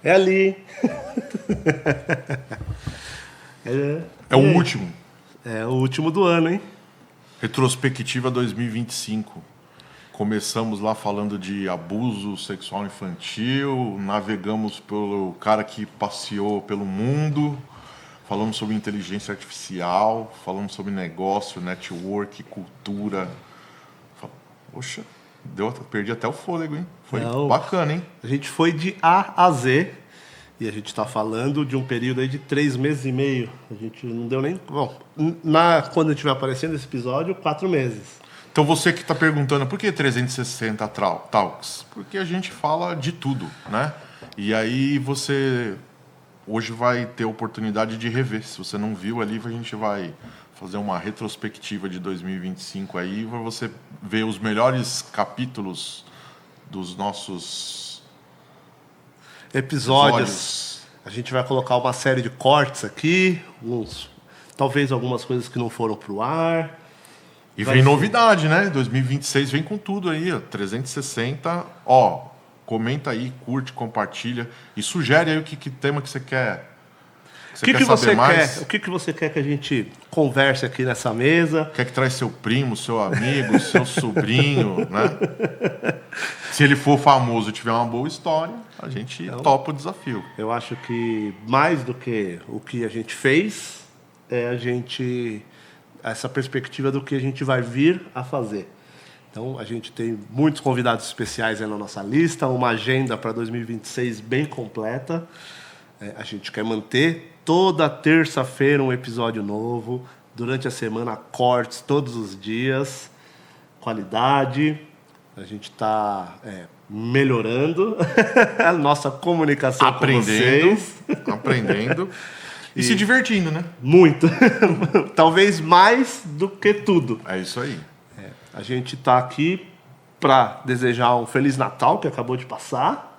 É ali. É o último. É o último do ano, hein? Retrospectiva 2025. Começamos lá falando de abuso sexual infantil, navegamos pelo cara que passeou pelo mundo, falamos sobre inteligência artificial, falamos sobre negócio, network, cultura. Poxa, perdi até o fôlego, hein? Foi bacana, hein? A gente foi de A a Z e a gente está falando de um período aí de 3 meses e meio. A gente não deu nem... Bom, quando a gente vai aparecendo esse episódio, 4 meses. Então você que está perguntando por que 360 Talks? Porque a gente fala de tudo, né? E aí você hoje vai ter a oportunidade de rever. Se você não viu ali, a gente vai fazer uma retrospectiva de 2025 aí, para você ver os melhores capítulos dos nossos episódios. A gente vai colocar uma série de cortes aqui, talvez algumas coisas que não foram pro ar. E vem novidade, né? 2026 vem com tudo aí, ó. 360. Ó, comenta aí, curte, compartilha e sugere aí o que tema que você quer. O que você quer que a gente converse aqui nessa mesa? Quer que traz seu primo, seu amigo, seu sobrinho, né? Se ele for famoso e tiver uma boa história, a gente topa o desafio. Eu acho que mais do que o que a gente fez, essa perspectiva do que a gente vai vir a fazer. Então, a gente tem muitos convidados especiais aí na nossa lista, uma agenda para 2026 bem completa. A gente quer manter toda terça-feira um episódio novo, durante a semana cortes todos os dias, qualidade. A gente está melhorando a nossa comunicação com vocês. Aprendendo. E se divertindo, né? Muito. Talvez mais do que tudo. É isso aí. A gente está aqui para desejar um Feliz Natal, que acabou de passar.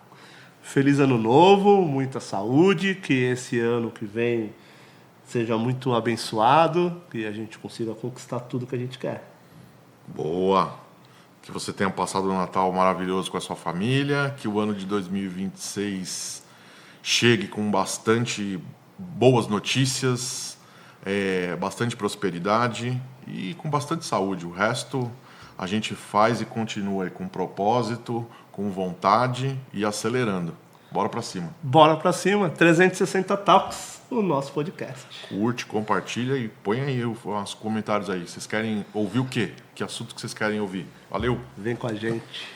Feliz Ano Novo, muita saúde, que esse ano que vem seja muito abençoado, que a gente consiga conquistar tudo que a gente quer. Boa! Que você tenha passado um Natal maravilhoso com a sua família, que o ano de 2026 chegue com bastante boas notícias, bastante prosperidade e com bastante saúde. O resto a gente faz e continua com propósito, com vontade e acelerando. Bora pra cima. Bora pra cima. 360 Talks, o nosso podcast. Curte, compartilha e põe aí os comentários aí. Vocês querem ouvir o quê? Que assunto que vocês querem ouvir? Valeu. Vem com a gente.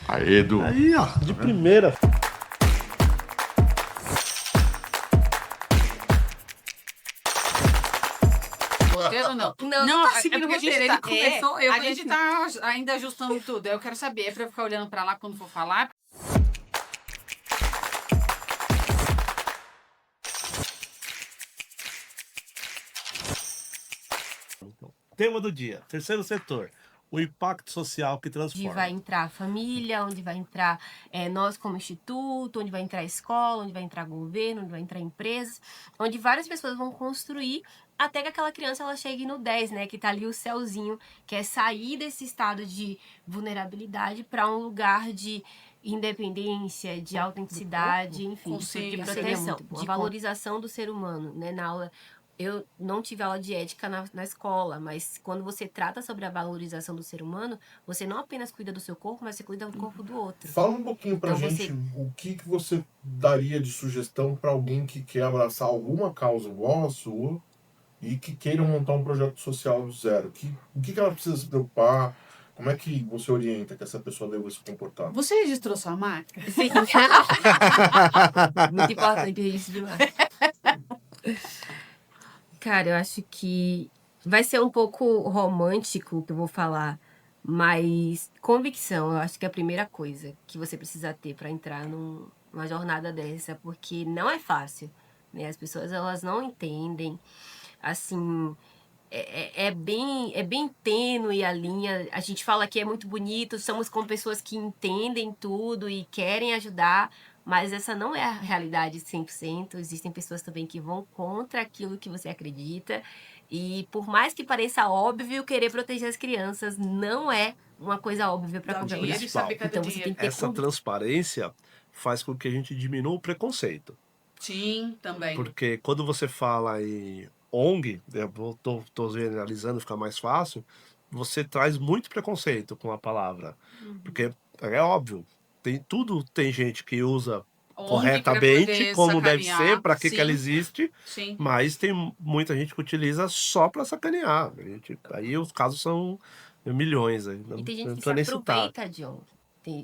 Aê, Edu. Aí, ó, de primeira. Não, é porque a gente tá, começou, a gente tá ainda ajustando tudo. Eu quero saber, pra eu ficar olhando pra lá quando for falar. Tema do dia, terceiro setor. O impacto social que transforma. Onde vai entrar a família, onde vai entrar nós como instituto, onde vai entrar a escola, onde vai entrar governo, onde vai entrar empresas, onde várias pessoas vão construir até que aquela criança ela chegue no 10, né? Que tá ali o céuzinho, que é sair desse estado de vulnerabilidade para um lugar de independência, de autenticidade, enfim, de proteção, a valorização do ser humano, né? Na aula... Eu não tive aula de ética na escola, mas quando você trata sobre a valorização do ser humano, você não apenas cuida do seu corpo, mas você cuida do corpo do outro. Fala um pouquinho pra gente o que você daria de sugestão para alguém que quer abraçar alguma causa igual a sua e que queira montar um projeto social do zero. O que ela precisa se preocupar? Como é que você orienta que essa pessoa deva se comportar? Você registrou sua marca? Sim. Muito importante isso demais. Cara, eu acho que vai ser um pouco romântico o que eu vou falar, mas convicção, eu acho que é a primeira coisa que você precisa ter para entrar numa jornada dessa, porque não é fácil, né? As pessoas, elas não entendem, assim, é bem tênue a linha. A gente fala que é muito bonito, somos com pessoas que entendem tudo e querem ajudar, mas essa não é a realidade 100%. Existem pessoas também que vão contra aquilo que você acredita. E por mais que pareça óbvio, querer proteger as crianças não é uma coisa óbvia para qualquer um. Então você tem que ter essa transparência faz com que a gente diminua o preconceito. Sim, também. Porque quando você fala em ONG, eu tô generalizando, fica mais fácil, você traz muito preconceito com a palavra. Porque é óbvio, tem gente que usa ONG pra corretamente, poder como deve sacanear. ser, para que ela Sim, existe, sim. mas tem muita gente que utiliza só para sacanear. Aí os casos são milhões. Aí, E tem gente não que tô se nem citar. aproveita, John.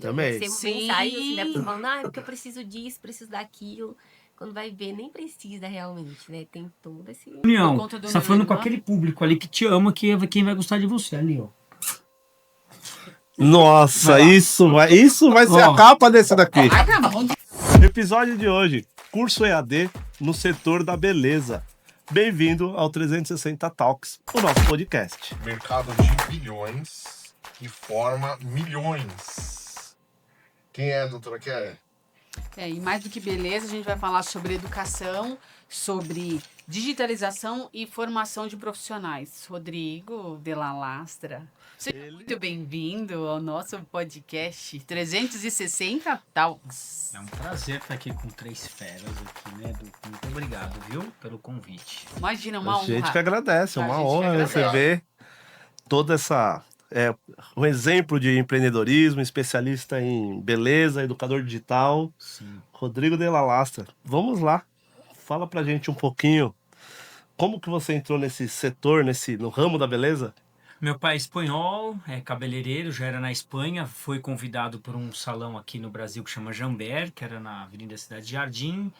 Também. Eu recebo Sim. mensagens assim, da pessoa falando, porque eu preciso disso, preciso daquilo. Quando vai ver, nem precisa realmente, né? Tem todo esse... União, conta do você tá meu falando com irmão. aquele público ali que te ama, que é quem vai gostar de você ali, ó. Nossa, Vai lá. isso vai ser Ó. a capa desse daqui. Ai, tá bom. Episódio de hoje, curso EAD no setor da beleza. Bem-vindo ao 360 Talks, o nosso podcast. Mercado de bilhões que forma milhões. Quem é, doutora Kelly? E mais do que beleza, a gente vai falar sobre educação, sobre digitalização e formação de profissionais. Rodrigo Della Lastra, seja muito bem-vindo ao nosso podcast 360 Talks. É um prazer estar aqui com 3 feras aqui, né, Edu? Muito obrigado, viu, pelo convite. Imagina, uma A gente que honra. agradece, é A uma gente que honra agradece. receber toda essa... um exemplo de empreendedorismo, especialista em beleza, educador digital, Sim. Rodrigo Della Lastra. Vamos lá, fala pra gente um pouquinho como que você entrou nesse setor, no ramo da beleza? Meu pai é espanhol, é cabeleireiro, já era na Espanha, foi convidado por um salão aqui no Brasil que chama Jamber, que era na Avenida Cidade Jardim,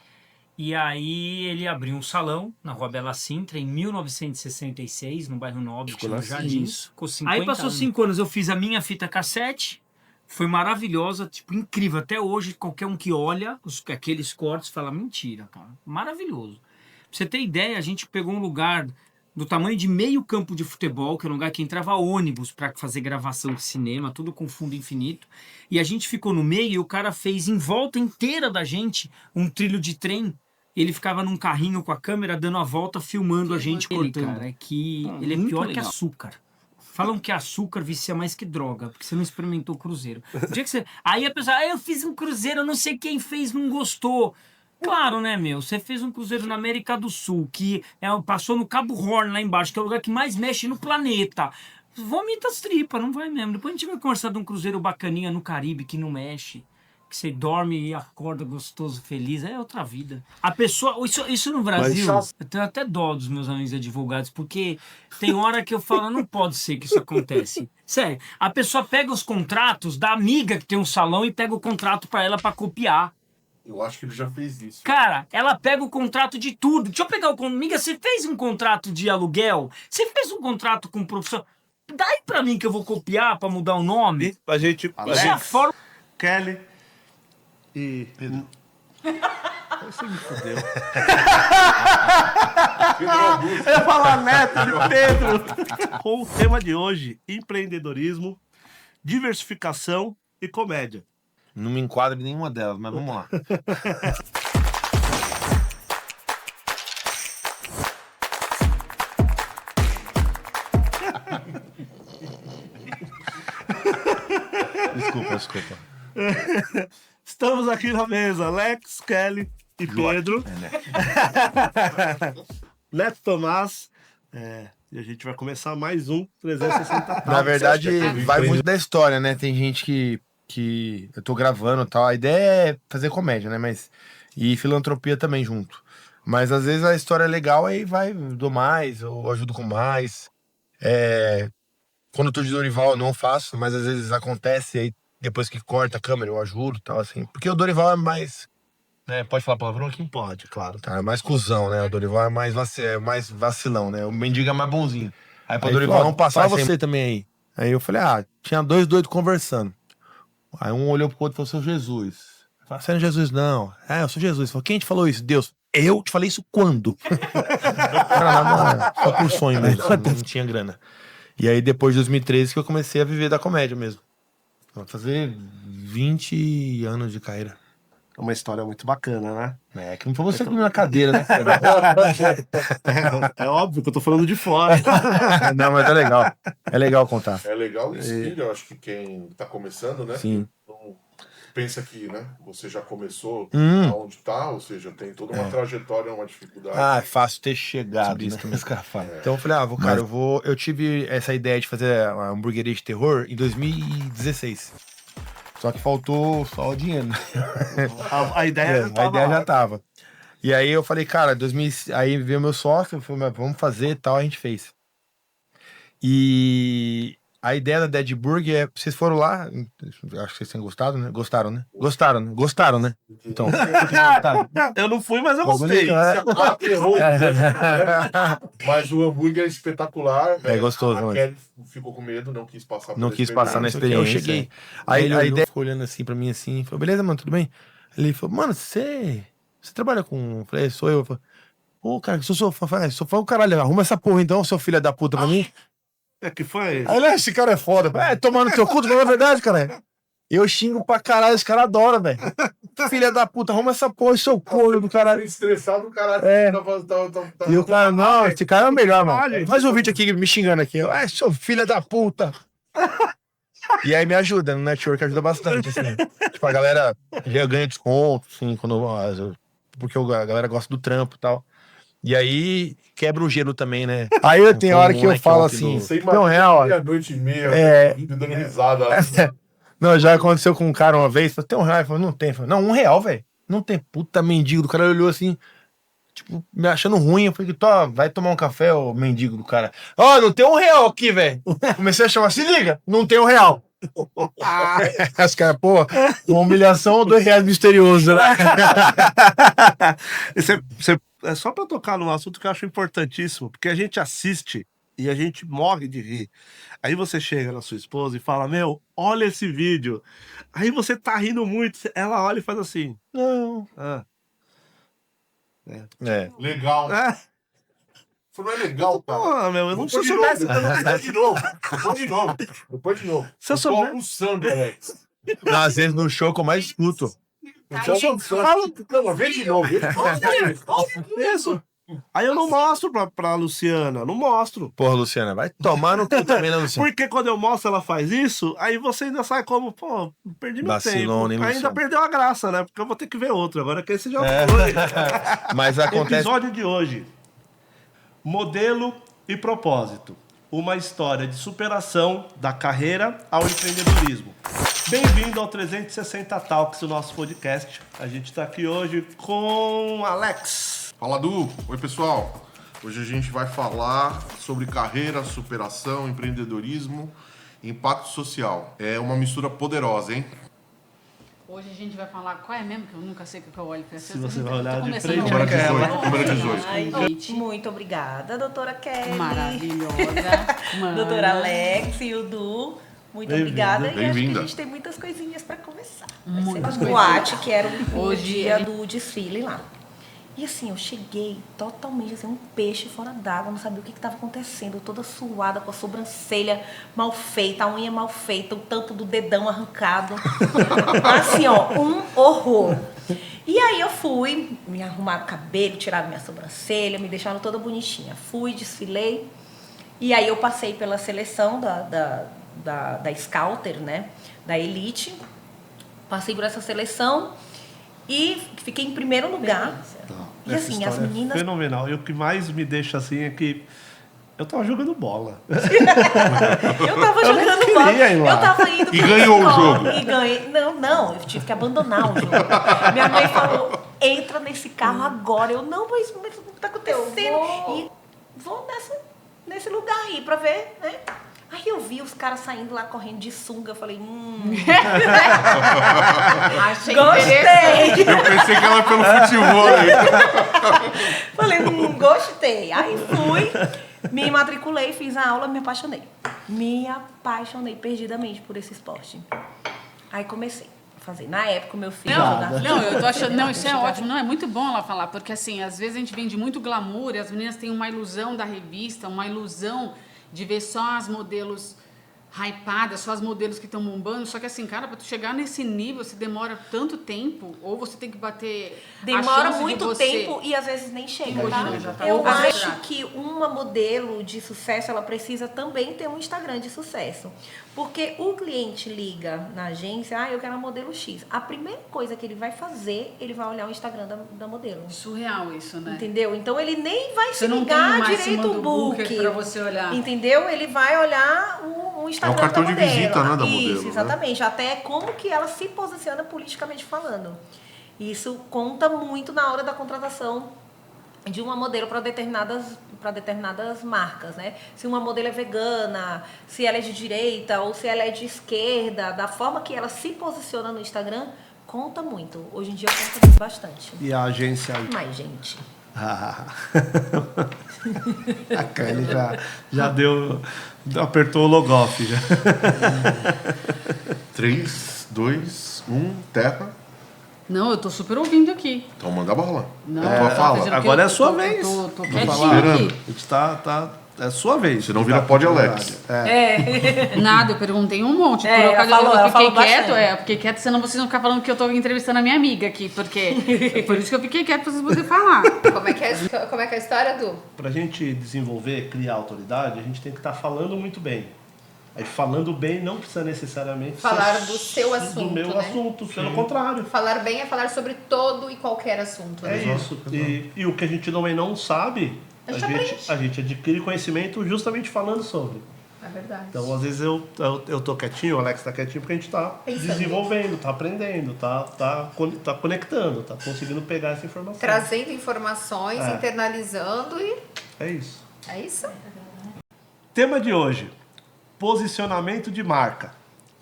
e aí ele abriu um salão na Rua Bela Sintra em 1966, no bairro Nobre, que chama nasci. Jardim. Isso. Ficou 50 Aí passou 5 anos, eu fiz a minha fita cassete, foi maravilhosa, tipo, incrível. Até hoje, qualquer um que olha aqueles cortes fala, mentira, cara, maravilhoso. Pra você ter ideia, a gente pegou um lugar do tamanho de meio campo de futebol, que é um lugar que entrava ônibus para fazer gravação de cinema, tudo com fundo infinito. E a gente ficou no meio e o cara fez em volta inteira da gente um trilho de trem. Ele ficava num carrinho com a câmera dando a volta, filmando a gente cortando. Cara, é que ele é pior que açúcar. Falam que açúcar vicia mais que droga, porque você não experimentou cruzeiro. O dia que você... Aí a pessoa, eu fiz um cruzeiro, eu não sei quem fez, não gostou. Claro, né, meu? Você fez um cruzeiro na América do Sul, que passou no Cabo Horn lá embaixo, que é o lugar que mais mexe no planeta. Vomita as tripas, não vai mesmo. Depois a gente vai conversar de um cruzeiro bacaninha no Caribe que não mexe. Que você dorme e acorda gostoso, feliz. É outra vida. A pessoa... Isso no Brasil... Eu tenho até dó dos meus amigos advogados, porque tem hora que eu falo, não pode ser que isso acontece. Sério, a pessoa pega os contratos da amiga que tem um salão e pega o contrato pra ela pra copiar. Eu acho que ele já fez isso. Cara, ela pega o contrato de tudo. Deixa eu pegar o contrato. Amiga, você fez um contrato de aluguel? Você fez um contrato com um professor? Dá aí pra mim que eu vou copiar pra mudar o nome. A gente... Isso é a forma... Kelly e... Você me fudeu. Eu ia falar Neto de Pedro. Com o tema de hoje, empreendedorismo, diversificação e comédia. Não me enquadro em nenhuma delas, mas vamos lá. Desculpa. Estamos aqui na mesa, Alex, Kelly e Pedro. Neto Tomás. E a gente vai começar mais um 360 Talks. Na verdade, vai muito da história, né? Tem gente que eu tô gravando e tal. A ideia é fazer comédia, né? E filantropia também junto. Mas às vezes a história é legal, aí dou mais, eu ajudo com mais. Quando eu tô de Dorival eu não faço, mas às vezes acontece, aí depois que corta a câmera eu ajudo e tal, assim. Porque o Dorival é mais... Né? Pode falar palavrão aqui? Pode, claro. Tá, é mais cuzão, né? O Dorival é mais vacilão, né? O mendigo é mais bonzinho. Aí pro Aí Dorival falou, não passar fala você também aí. Aí eu falei, tinha 2 doidos conversando. Aí um olhou pro outro e falou, seu Jesus. Eu falei, você não é Jesus, não. Eu sou Jesus. Ele falou, quem te falou isso? Deus. Eu te falei isso quando? Cara, nada, só por sonho mesmo, não tinha grana. E aí depois de 2013 que eu comecei a viver da comédia mesmo. Vou fazer 20 anos de carreira. É uma história muito bacana, né? Que não foi você comigo na cadeira, né? É óbvio que eu tô falando de fora. Não, mas é legal. É legal contar. É legal e inspira, eu acho que quem tá começando, né? Sim. pensa que, né, você já começou Hum. onde tá, ou seja, tem toda uma trajetória, uma dificuldade. Ah, é fácil ter chegado, Sobre isso né? também os caras falam. Então eu falei, cara, eu tive essa ideia de fazer uma hamburgueria de terror em 2016. Só que faltou só o dinheiro, né? A ideia, A ideia já tava. E aí eu falei, cara, aí veio meu sócio, eu falei, vamos fazer e tal, a gente fez. E a ideia da Dead Burger vocês foram lá, acho que vocês têm gostado, né? Gostaram, né? Gostaram, né? Então, Eu não fui, mas eu gostei. Aterrou, mas o hambúrguer é espetacular. É gostoso, A mano. Kelly ficou com medo, não quis passar Não por quis passar na experiência. experiência. Eu cheguei. Aí ele a olhou, ideia ficou olhando assim pra mim assim, falou, beleza, mano, tudo bem? Ele falou, mano, você trabalha com. Eu falei, sou eu. Eu falei, pô, cara, que sou o caralho, arruma essa porra então, seu filho da puta pra mim. É que foi. Aí ele, esse cara é foda. Tomando teu cu, tu falou a verdade, cara. Eu xingo pra caralho, esse cara adora, velho. Filha da puta, arruma essa porra, seu corno do caralho. Estressado, o cara. E o cara, não, esse cara é o melhor, mano. Faz um vídeo aqui me xingando aqui. Seu filho da puta. E aí me ajuda, no network ajuda bastante, assim. Tipo, a galera já ganha desconto, assim, porque a galera gosta do trampo e tal. E aí quebra o gelo também, né? Aí tem hora que eu falo assim, não, real, Meia-noite e meia, dando risada. Não, já aconteceu com um cara uma vez, falei, tem R$1? Ele falou, não tem. Eu falei, não, R$1, velho. Não tem, puta mendigo. Do cara olhou assim, tipo, me achando ruim. Eu falei, vai tomar um café, ô mendigo do cara. Ó, não tem R$1 aqui, velho. Comecei a chamar, se liga, não tem R$1. Os caras, pô, uma humilhação ou R$2 misterioso, né? É só pra tocar num assunto que eu acho importantíssimo, porque a gente assiste e a gente morre de rir. Aí você chega na sua esposa e fala, meu, olha esse vídeo. Aí você tá rindo muito, ela olha e faz assim. Não. Legal. Isso não é legal, cara. Porra, meu, eu não Depois sou de novo. Depois de novo. Se eu Eu tô souber- almoçando, Alex. Às vezes no show que eu mais escuto. Eu tô almoçando. Não, vem de novo. Isso. Aí eu não mostro pra Luciana, não mostro. Porra, Luciana, vai tomar no cu também, né, Luciana? Porque quando eu mostro ela faz isso, aí você ainda sai como, pô, perdi meu Vacilona, hein, tempo. Ainda Luciano? perdeu a graça, né? Porque eu vou ter que ver outro agora, que esse já foi. Mas acontece. Episódio de hoje. Modelo e propósito. Uma história de superação da carreira ao empreendedorismo. Bem-vindo ao 360 Talks, o nosso podcast. A gente está aqui hoje com Alex. Fala, Du. Oi, pessoal. Hoje a gente vai falar sobre carreira, superação, empreendedorismo e impacto social. É uma mistura poderosa, hein? Hoje a gente vai falar qual é mesmo, que eu nunca sei o que eu olho pra Se você vai olhar de Tô frente, começando é a- aquela. Número 18. Ai, muito obrigada, doutora Kelly. Maravilhosa. Mana. Doutora Alex e o Du. Muito Bem-vinda. obrigada. E acho que Bem-vinda. a gente tem muitas coisinhas para conversar. Muitas No boate, que era o Hoje dia a gente- do desfile lá. E assim, eu cheguei totalmente assim, um peixe fora d'água, não sabia o que estava acontecendo, toda suada, com a sobrancelha mal feita, a unha mal feita, o tampo do dedão arrancado. Assim, ó, um horror. E aí eu fui, me arrumaram o cabelo, tiraram minha sobrancelha, me deixaram toda bonitinha. Fui, desfilei. E aí eu passei pela seleção da Scouter, né? Da Elite. Passei por essa seleção e fiquei em primeiro lugar. E Essa assim, as história é meninas. fenomenal. E o que mais me deixa assim é que eu tava jogando bola. Eu tava Eu nem jogando bola. queria ir lá. Eu tava indo E pra ganhou o escola jogo. E ganhei. Não, eu tive que abandonar o jogo. Minha mãe falou: entra nesse carro agora. Eu, não, mas o que tá acontecendo? E vou nesse lugar aí pra ver, né? Aí eu vi os caras saindo lá correndo de sunga. Eu falei, Achei gostei. Eu pensei que era pelo futebol aí. Falei, gostei. Aí fui, me matriculei, fiz a aula, me apaixonei. Me apaixonei perdidamente por esse esporte. Aí comecei a fazer. Na época, o meu filho... Não, eu tô achando. Não, isso é ótimo. Não, é muito bom ela falar, porque assim, às vezes a gente vende muito glamour e as meninas têm uma ilusão da revista, uma ilusão de ver só as modelos hypada, só as modelos que estão bombando. Só que assim, cara, pra tu chegar nesse nível, você demora tanto tempo, ou você tem que bater a Demora chance de muito você... tempo e às vezes nem chega, Hoje tá? não, já tá Eu bom. acho que uma modelo de sucesso, ela precisa também ter um Instagram de sucesso. Porque o cliente liga na agência, eu quero uma modelo X. A primeira coisa que ele vai fazer, ele vai olhar o Instagram da modelo. Surreal isso, né? Entendeu? Então ele nem vai Você se não tem ligar mais direito cima o do book. booker pra você olhar. Entendeu? Ele vai olhar o Instagram cartão da de modelo. visita, né, da Isso, modelo, né? exatamente. Até como que ela se posiciona politicamente falando. Isso conta muito na hora da contratação de uma modelo para determinadas marcas, né? Se uma modelo é vegana, se ela é de direita ou se ela é de esquerda, da forma que ela se posiciona no Instagram, conta muito. Hoje em dia conta bastante. E a agência... Mais gente. A Kylie já deu... Apertou o logoff já. 3, 2, 1, terra. Não, eu tô super ouvindo aqui. Então manda bala. Não, É, tua tá fala. fazendo- Agora é a eu sua tô- vez. tô Vou quietinho falar. aqui. A gente tá... É a sua vez. Senão vira pod Alex. Nada, eu perguntei um monte. É, Por ela ocasião, falou- eu ela fiquei falou quieto, bastante. eu fiquei quieto, senão vocês vão ficar falando que eu tô entrevistando a minha amiga aqui, porque por isso que eu fiquei quieto pra vocês poderem falar. Como é que é a história, Du? Pra gente desenvolver, criar autoridade, a gente tem que estar falando muito bem. Aí falando bem não precisa necessariamente Falar ser do seu assunto, do meu né? assunto, pelo contrário. Falar bem é falar sobre todo e qualquer assunto. É né? isso. E o que a gente também não sabe, A gente aprende. a gente adquire conhecimento justamente falando sobre. É verdade. Então, às vezes, eu tô quietinho, o Alex tá quietinho, porque a gente tá Pensando. desenvolvendo, tá aprendendo, tá conectando, tá conseguindo pegar essa informação. Trazendo informações, internalizando e É isso. é isso. Tema de hoje: posicionamento de marca,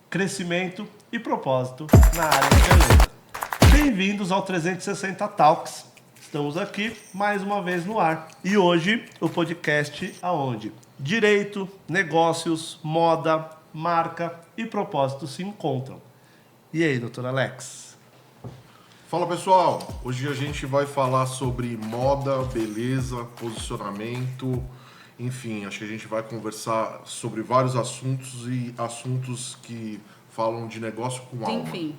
crescimento e propósito na área de beleza. Bem-vindos ao 360 Talks. Estamos aqui mais uma vez no ar. E hoje o podcast aonde direito, negócios, moda, marca e propósito se encontram. E aí, doutor Alex? Fala pessoal, hoje a gente vai falar sobre moda, beleza, posicionamento, enfim, acho que a gente vai conversar sobre vários assuntos e assuntos que falam de negócio com alma. Enfim,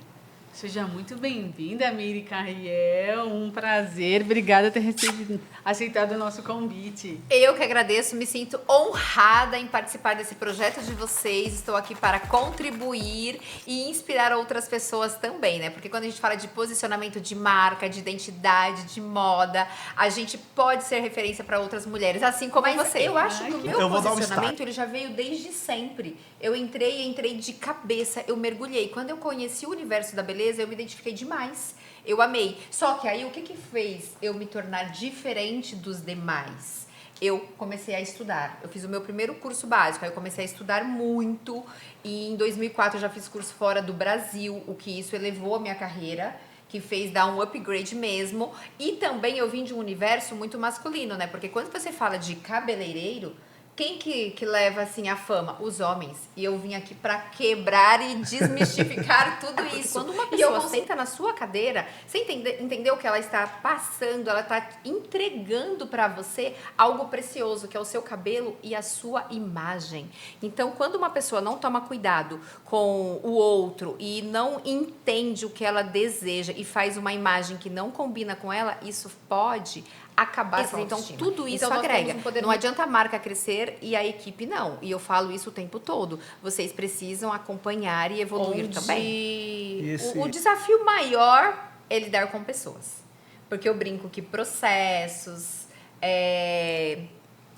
seja muito bem-vinda, Miri Carriel. Um prazer. Obrigada por ter aceitado o nosso convite. Eu que agradeço, me sinto honrada em participar desse projeto de vocês. Estou aqui para contribuir e inspirar outras pessoas também, né? Porque quando a gente fala de posicionamento de marca, de identidade, de moda, a gente pode ser referência para outras mulheres, assim como você. Eu acho que o meu Eu vou dar um posicionamento start. ele já veio desde sempre. Eu entrei de cabeça, eu mergulhei. Quando eu conheci o universo da beleza, eu me identifiquei demais. Eu amei. Só que aí o que fez eu me tornar diferente dos demais? Eu comecei a estudar. Eu fiz o meu primeiro curso básico, aí eu comecei a estudar muito. E em 2004 eu já fiz curso fora do Brasil, o que isso elevou a minha carreira, que fez dar um upgrade mesmo. E também eu vim de um universo muito masculino, né? Porque quando você fala de cabeleireiro, quem que leva, assim, a fama? Os homens. E eu vim aqui pra quebrar e desmistificar tudo isso. Quando uma E eu pessoa senta na sua cadeira, você entendeu que ela está passando, ela está entregando pra você algo precioso, que é o seu cabelo e a sua imagem. Então, quando uma pessoa não toma cuidado com o outro e não entende o que ela deseja e faz uma imagem que não combina com ela, isso pode acabar com a Então, autoestima. tudo isso Então, nós agrega. temos um poder. Não adianta a marca crescer e a equipe não. E eu falo isso o tempo todo. Vocês precisam acompanhar e evoluir também. Esse- O desafio maior é lidar com pessoas. Porque eu brinco que processos,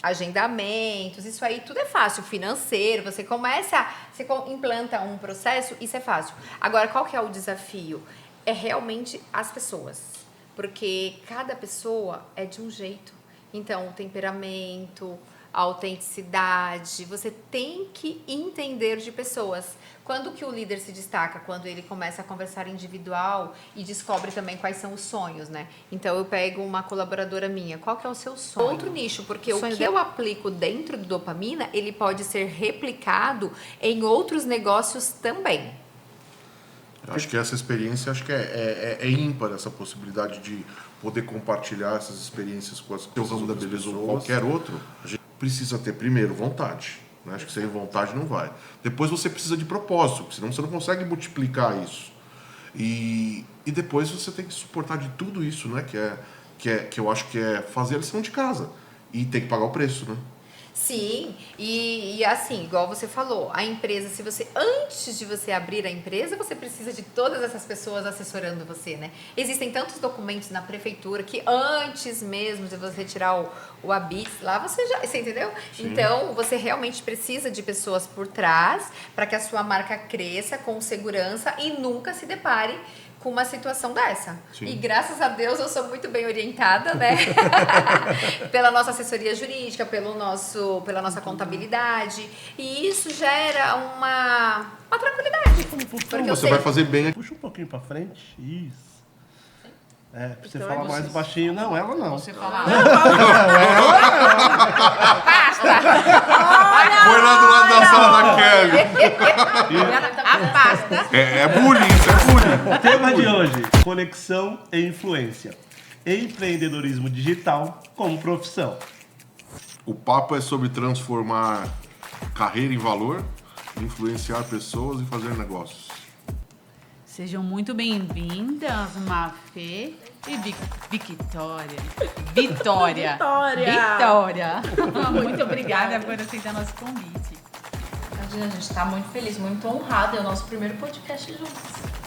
agendamentos, isso aí tudo é fácil. Financeiro, você implanta um processo, isso é fácil. Agora, qual que é o desafio? É realmente as pessoas. Porque cada pessoa é de um jeito. Então, o temperamento, a autenticidade, você tem que entender de pessoas. Quando que o líder se destaca? Quando ele começa a conversar individual e descobre também quais são os sonhos, né? Então, eu pego uma colaboradora minha, qual que é o seu sonho? Outro nicho, porque o que eu aplico dentro do Dopamina, ele pode ser replicado em outros negócios também. Acho que essa experiência é ímpar, essa possibilidade de poder compartilhar essas experiências com as pessoas da beleza ou qualquer outro. A gente precisa ter, primeiro, vontade. Né? Acho que sem vontade não vai. Depois você precisa de propósito, senão você não consegue multiplicar isso. E depois você tem que suportar de tudo isso, né? Que eu acho que é fazer a lição de casa. E tem que pagar o preço, né? Sim, e assim, igual você falou, a empresa, se você, antes de você abrir a empresa, você precisa de todas essas pessoas assessorando você, né? Existem tantos documentos na prefeitura que antes mesmo de você tirar o habite lá, você entendeu? Sim. Então, você realmente precisa de pessoas por trás para que a sua marca cresça com segurança e nunca se depare com uma situação dessa. Sim. E graças a Deus eu sou muito bem orientada, né? Pela nossa assessoria jurídica, pela nossa contabilidade. E isso gera uma tranquilidade. Porque Então, eu você sei. vai fazer bem. Puxa um pouquinho pra frente. Isso. Pra você Então, falar mais baixinho. Não, ela não. Você falar. Foi lá do lado da sala da Kelly. Afasta. É bullying, isso é bullying. O tema de hoje, conexão e influência. Empreendedorismo digital como profissão. O papo é sobre transformar carreira em valor, influenciar pessoas e fazer negócios. Sejam muito bem-vindas, Mafê e Victória. Vitória. Vitória. Muito obrigada por aceitar nosso convite. Imagina, a gente tá muito feliz, muito honrado. É o nosso primeiro podcast juntos.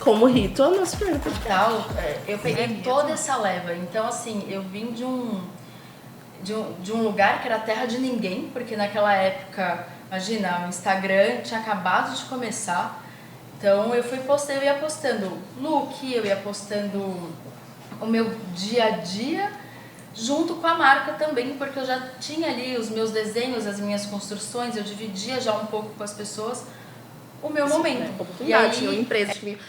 Como Rito, é o nosso primeiro podcast. Então, eu peguei mesmo? toda essa leva. Então, assim, eu vim de um lugar que era terra de ninguém, porque naquela época, imagina, o Instagram tinha acabado de começar. Então, eu ia postando look, eu ia postando o meu dia a dia, junto com a marca também, porque eu já tinha ali os meus desenhos, as minhas construções, eu dividia já um pouco com as pessoas o meu momento. Oportunidade. Tinham empresas que vinham,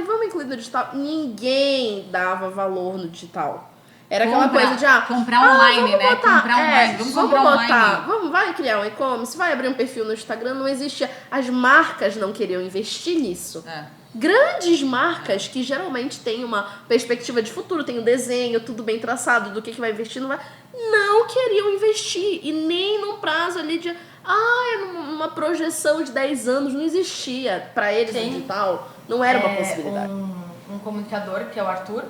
vamos incluir no digital. Ninguém dava valor no digital. Era aquela coisa de, comprar online, vamos né? botar, Comprar online. Vamos comprar online. Vai criar um e-commerce, vai abrir um perfil no Instagram, não existia. As marcas não queriam investir nisso. Grandes marcas que geralmente têm uma perspectiva de futuro, tem um desenho, tudo bem traçado do que vai investir, não queriam investir. E nem num prazo ali de, numa projeção de 10 anos, não existia. Para eles, no digital, não era uma possibilidade. Um comunicador, que é o Arthur,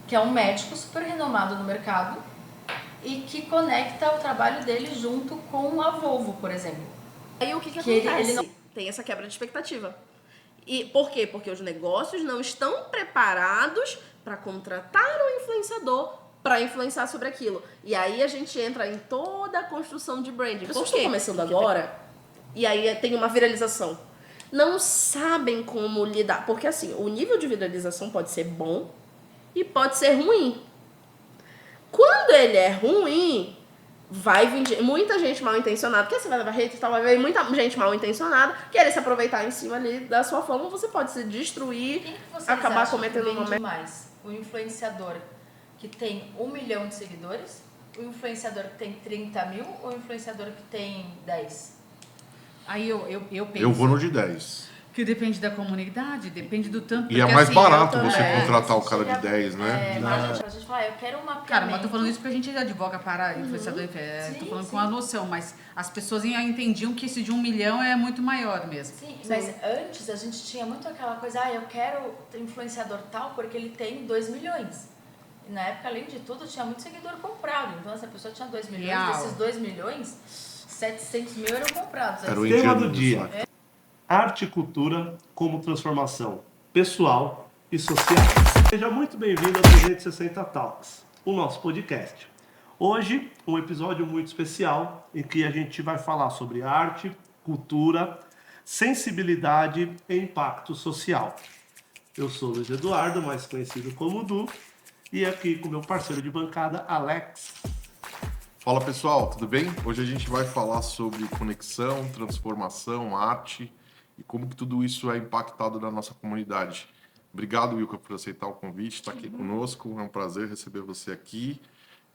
que é um médico super renomado no mercado e que conecta o trabalho dele junto com a Volvo, por exemplo. Aí o que Que acontece? ele não- Tem essa quebra de expectativa. E por quê? Porque os negócios não estão preparados para contratar um influenciador para influenciar sobre aquilo. E aí a gente entra em toda a construção de branding. Pessoas estão começando agora e aí tem uma viralização. Não sabem como lidar. Porque assim, o nível de viralização pode ser bom e pode ser ruim. Quando ele é ruim, vai vir muita gente mal intencionada, porque você vai levar hate e tal, vai vir muita gente mal intencionada, querer se aproveitar em cima ali da sua fama, você pode se destruir, Quem que vocês acabar acham cometendo que uma vende merda. mais? O influenciador que tem 1 milhão de seguidores? O influenciador que tem 30 mil? Ou o influenciador que tem 10? Aí eu penso Eu vou no de 10. que depende da comunidade, depende do tanto. E é porque, mais assim, barato eu você também- contratar o cara de 10, né? Mas a gente fala, eu quero um mapeamento. Cara, mas eu tô falando isso porque a gente advoga para influenciador. Tô Sim, falando sim. com a noção, mas as pessoas entendiam que esse de 1 milhão é muito maior mesmo. Sim, mas antes a gente tinha muito aquela coisa, eu quero ter influenciador tal porque ele tem 2 milhões. E na época, além de tudo, tinha muito seguidor comprado. Então, essa pessoa tinha 2 milhões, Real. desses 2 milhões, 700 mil eram comprados. Era o Tema indiano do do dia. saco. Arte e cultura como transformação pessoal e social. Seja muito bem-vindo ao 360 Talks, o nosso podcast. Hoje, um episódio muito especial em que a gente vai falar sobre arte, cultura, sensibilidade e impacto social. Eu sou Luiz Eduardo, mais conhecido como Du, e aqui com meu parceiro de bancada, Alex. Fala pessoal, tudo bem? Hoje a gente vai falar sobre conexão, transformação, arte e como que tudo isso é impactado na nossa comunidade. Obrigado, Wilka, por aceitar o convite, estar aqui conosco. É um prazer receber você aqui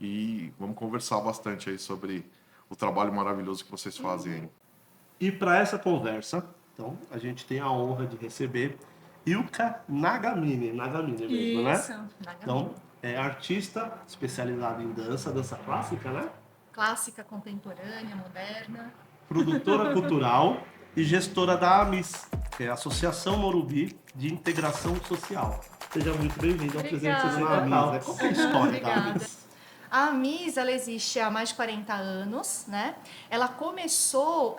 e vamos conversar bastante aí sobre o trabalho maravilhoso que vocês fazem aí. E para essa conversa, então, a gente tem a honra de receber Ilka Nagamine mesmo, né? Então, é artista especializada em dança clássica, né? Clássica, contemporânea, moderna. produtora cultural e gestora da AMIS, que é a Associação Morumbi de Integração Social. Seja muito bem-vindo ao 360 Talks. Qual é a história da AMIS? A AMIS, ela existe há mais de 40 anos, né? Ela começou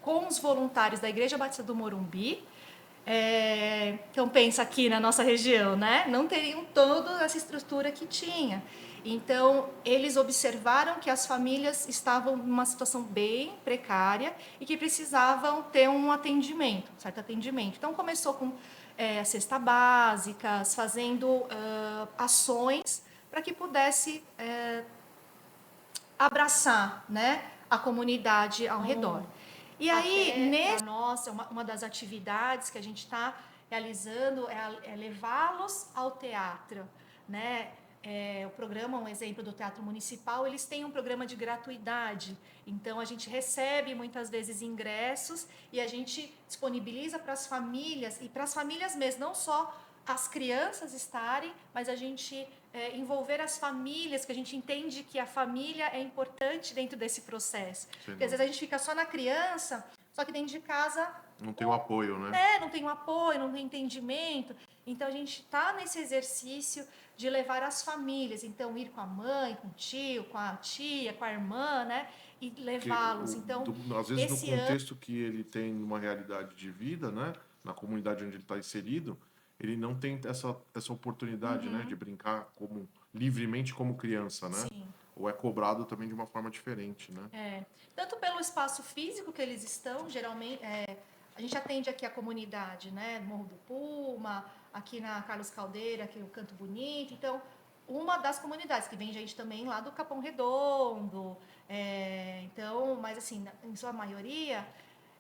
com os voluntários da Igreja Batista do Morumbi. Então, pensa aqui na nossa região, né? Não teriam toda essa estrutura que tinha. Então, eles observaram que as famílias estavam numa situação bem precária e que precisavam ter um atendimento, um certo atendimento. Então, começou com cesta básicas, fazendo ações para que pudesse abraçar, né, a comunidade ao redor. E aí, nossa, uma das atividades que a gente está realizando é levá-los ao teatro, né? O programa, um exemplo do Teatro Municipal, eles têm um programa de gratuidade. Então, a gente recebe muitas vezes ingressos e a gente disponibiliza para as famílias, e para as famílias mesmo, não só as crianças estarem, mas a gente envolver as famílias, que a gente entende que a família é importante dentro desse processo. Porque às vezes a gente fica só na criança, só que dentro de casa... Não tem o apoio, né? Não tem um apoio, não tem entendimento. Então, a gente está nesse exercício de levar as famílias. Então, ir com a mãe, com o tio, com a tia, com a irmã, né? E levá-los. Então, às vezes, no contexto que ele tem uma realidade de vida, né? Na comunidade onde ele está inserido, ele não tem essa oportunidade, né? De brincar livremente como criança, né? Sim. Ou é cobrado também de uma forma diferente, né? Tanto pelo espaço físico que eles estão, geralmente... A gente atende aqui a comunidade, né? Morro do Puma, aqui na Carlos Caldeira, aqui o Canto Bonito. Então, uma das comunidades, que vem gente também lá do Capão Redondo. Então, mas assim, em sua maioria,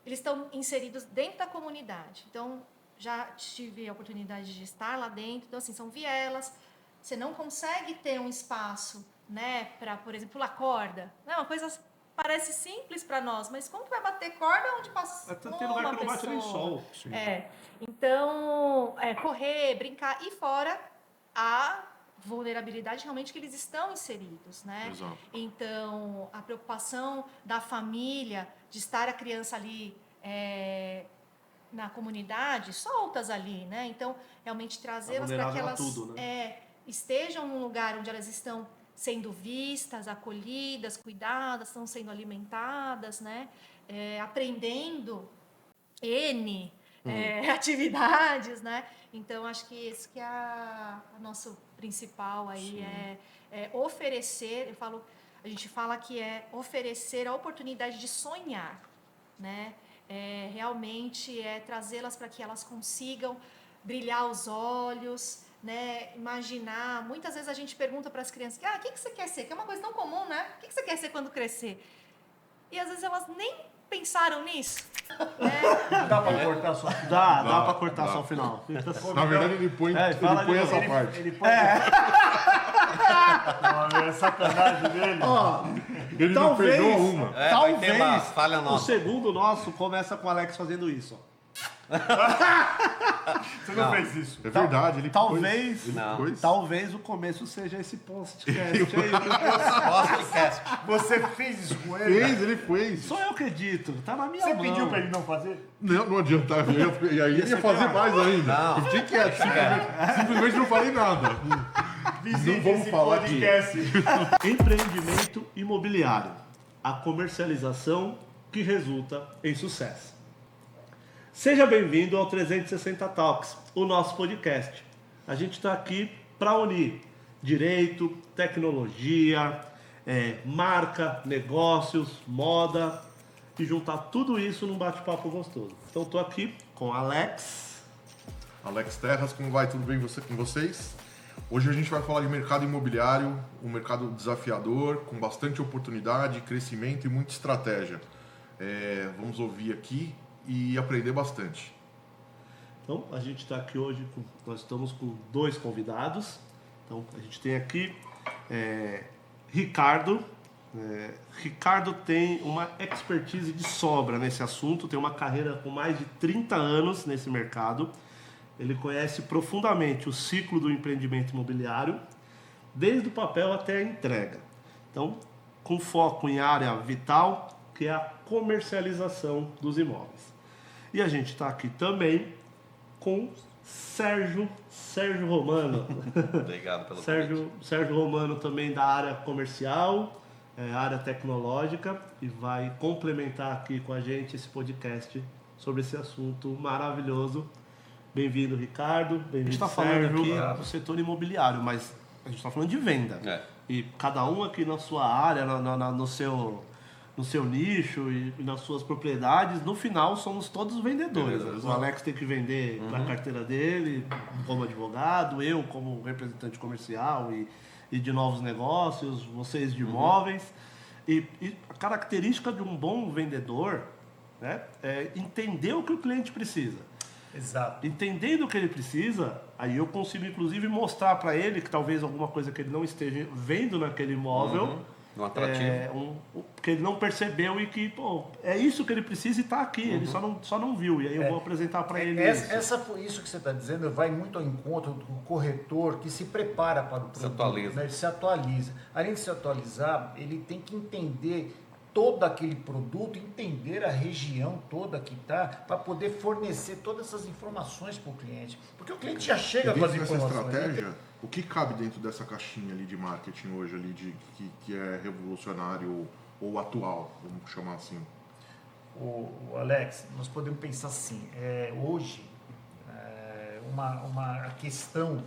eles estão inseridos dentro da comunidade. Então, já tive a oportunidade de estar lá dentro. Então, assim, são vielas. Você não consegue ter um espaço, né? Para, por exemplo, pular corda. Não é uma coisa... Parece simples para nós, mas como que vai bater corda onde passa Tem lugar que não bate nem sol. Sim. Então, correr, brincar. E fora a vulnerabilidade realmente que eles estão inseridos, né? Exato. Então, a preocupação da família de estar a criança ali na comunidade, soltas ali, né? Então, realmente trazê-las para que elas estejam num lugar onde elas estão sendo vistas, acolhidas, cuidadas, estão sendo alimentadas, né? Aprendendo atividades, né? Então, acho que esse que é o nosso principal aí, é oferecer, a gente fala que é oferecer a oportunidade de sonhar, né? Realmente trazê-las para que elas consigam brilhar os olhos, né, imaginar. Muitas vezes a gente pergunta para as crianças: o que você quer ser? Que é uma coisa tão comum, né? O que você quer ser quando crescer? E às vezes elas nem pensaram nisso. Dá para cortar só? Dá para cortar só o final. Na verdade, ele põe essa parte. Ele põe É sacanagem dele. Ele não perdoa uma. Talvez falha o nossa. segundo nosso começa com o Alex fazendo isso. Você não fez isso. É verdade, ele Talvez, pôs. talvez o começo seja esse podcast aí. Podcast. Você fez isso com ele? Ele fez. Sou eu que edito, tá na minha Você mão. pediu pra ele não fazer? Não adiantava. E aí ele ia fazer mais ainda. Não. Eu fiquei quieto. Simplesmente não falei nada. Visite vamos esse falar aqui. podcast. Empreendimento imobiliário. A comercialização que resulta em sucesso. Seja bem-vindo ao 360 Talks, o nosso podcast. A gente está aqui para unir direito, tecnologia, marca, negócios, moda e juntar tudo isso num bate-papo gostoso. Então estou aqui com Alex. Alex Terras, como vai? Tudo bem com vocês? Hoje a gente vai falar de mercado imobiliário, um mercado desafiador, com bastante oportunidade, crescimento e muita estratégia. Vamos ouvir aqui e aprender bastante. Então, a gente está aqui hoje, nós estamos com 2 convidados. Então, a gente tem aqui Ricardo. Ricardo tem uma expertise de sobra nesse assunto, tem uma carreira com mais de 30 anos nesse mercado. Ele conhece profundamente o ciclo do empreendimento imobiliário, desde o papel até a entrega. Então, com foco em área vital, que é a comercialização dos imóveis. E a gente está aqui também com Sérgio Romano. Obrigado pelo Sérgio Romano também da área comercial, área tecnológica, e vai complementar aqui com a gente esse podcast sobre esse assunto maravilhoso. Bem-vindo, Ricardo. Bem-vindo, A gente está Sérgio. falando aqui do setor imobiliário, mas a gente está falando de venda. E cada um aqui na sua área, no seu nicho e nas suas propriedades, no final somos todos vendedores. O Alex tem que vender na carteira dele, como advogado, eu como representante comercial e de novos negócios, vocês de imóveis. E a característica de um bom vendedor, né, é entender o que o cliente precisa. Exato. Entendendo o que ele precisa, aí eu consigo inclusive mostrar para ele que talvez alguma coisa que ele não esteja vendo naquele imóvel, Um atrativo. que ele não percebeu e que, pô, é isso que ele precisa e está aqui, ele só não viu. E aí eu vou apresentar para ele Isso que você está dizendo vai muito ao encontro do corretor que se prepara para o produto. Se atualiza. Né? Ele se atualiza. Além de se atualizar, ele tem que entender todo aquele produto, entender a região toda que está, para poder fornecer todas essas informações para o cliente. Porque o cliente já chega com as Dentro dessa informações. estratégia, o que cabe dentro dessa caixinha ali de marketing hoje ali que é revolucionário ou atual, vamos chamar assim? O Alex, nós podemos pensar assim, hoje a questão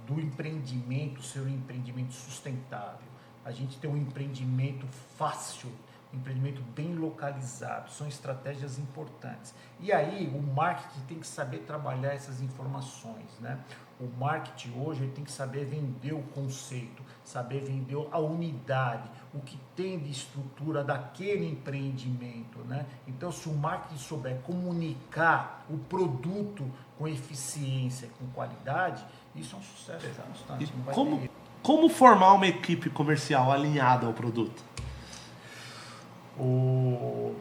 do empreendimento ser um empreendimento sustentável, a gente tem um empreendimento fácil, um empreendimento bem localizado, são estratégias importantes. E aí o marketing tem que saber trabalhar essas informações, né? O marketing hoje ele tem que saber vender o conceito, saber vender a unidade, o que tem de estrutura daquele empreendimento, né? Então, se o marketing souber comunicar o produto com eficiência, com qualidade, isso é um sucesso. E como formar uma equipe comercial alinhada ao produto? Eu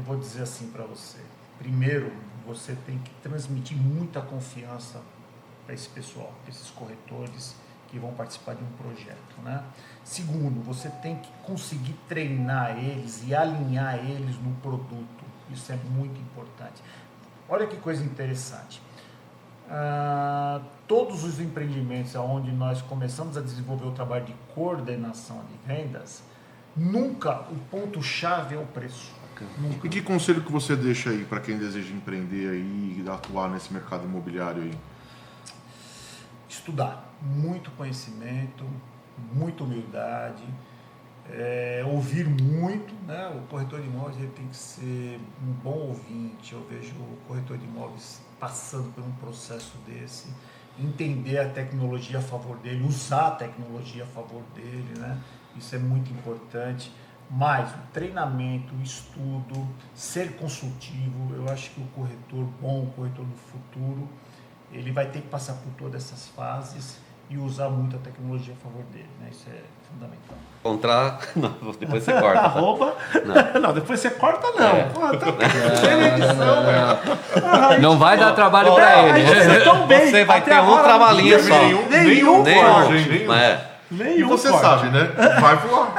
vou dizer assim para você. Primeiro, você tem que transmitir muita confiança para esse pessoal, para esses corretores que vão participar de um projeto, né? Segundo, você tem que conseguir treinar eles e alinhar eles no produto. Isso é muito importante. Olha que coisa interessante. Todos os empreendimentos onde nós começamos a desenvolver o trabalho de coordenação de vendas, nunca o ponto-chave é o preço. Nunca. E que conselho que você deixa aí para quem deseja empreender aí e atuar nesse mercado imobiliário aí? Estudar, muito conhecimento, muita humildade, ouvir muito, né? O corretor de imóveis ele tem que ser um bom ouvinte. Eu vejo o corretor de imóveis passando por um processo desse, entender a tecnologia a favor dele, usar a tecnologia a favor dele, né? Isso é muito importante. Mas o treinamento, o estudo, ser consultivo, eu acho que o corretor bom, o corretor do futuro, ele vai ter que passar por todas essas fases e usar muito a tecnologia a favor dele, né? Isso é fundamental. Não, depois você corta. Arroba? Não, depois você corta não. Pô, não vai dar trabalho pra ele. Você vai ter um trabalhinho só. Nenhum. E você sabe, né? Vai voar.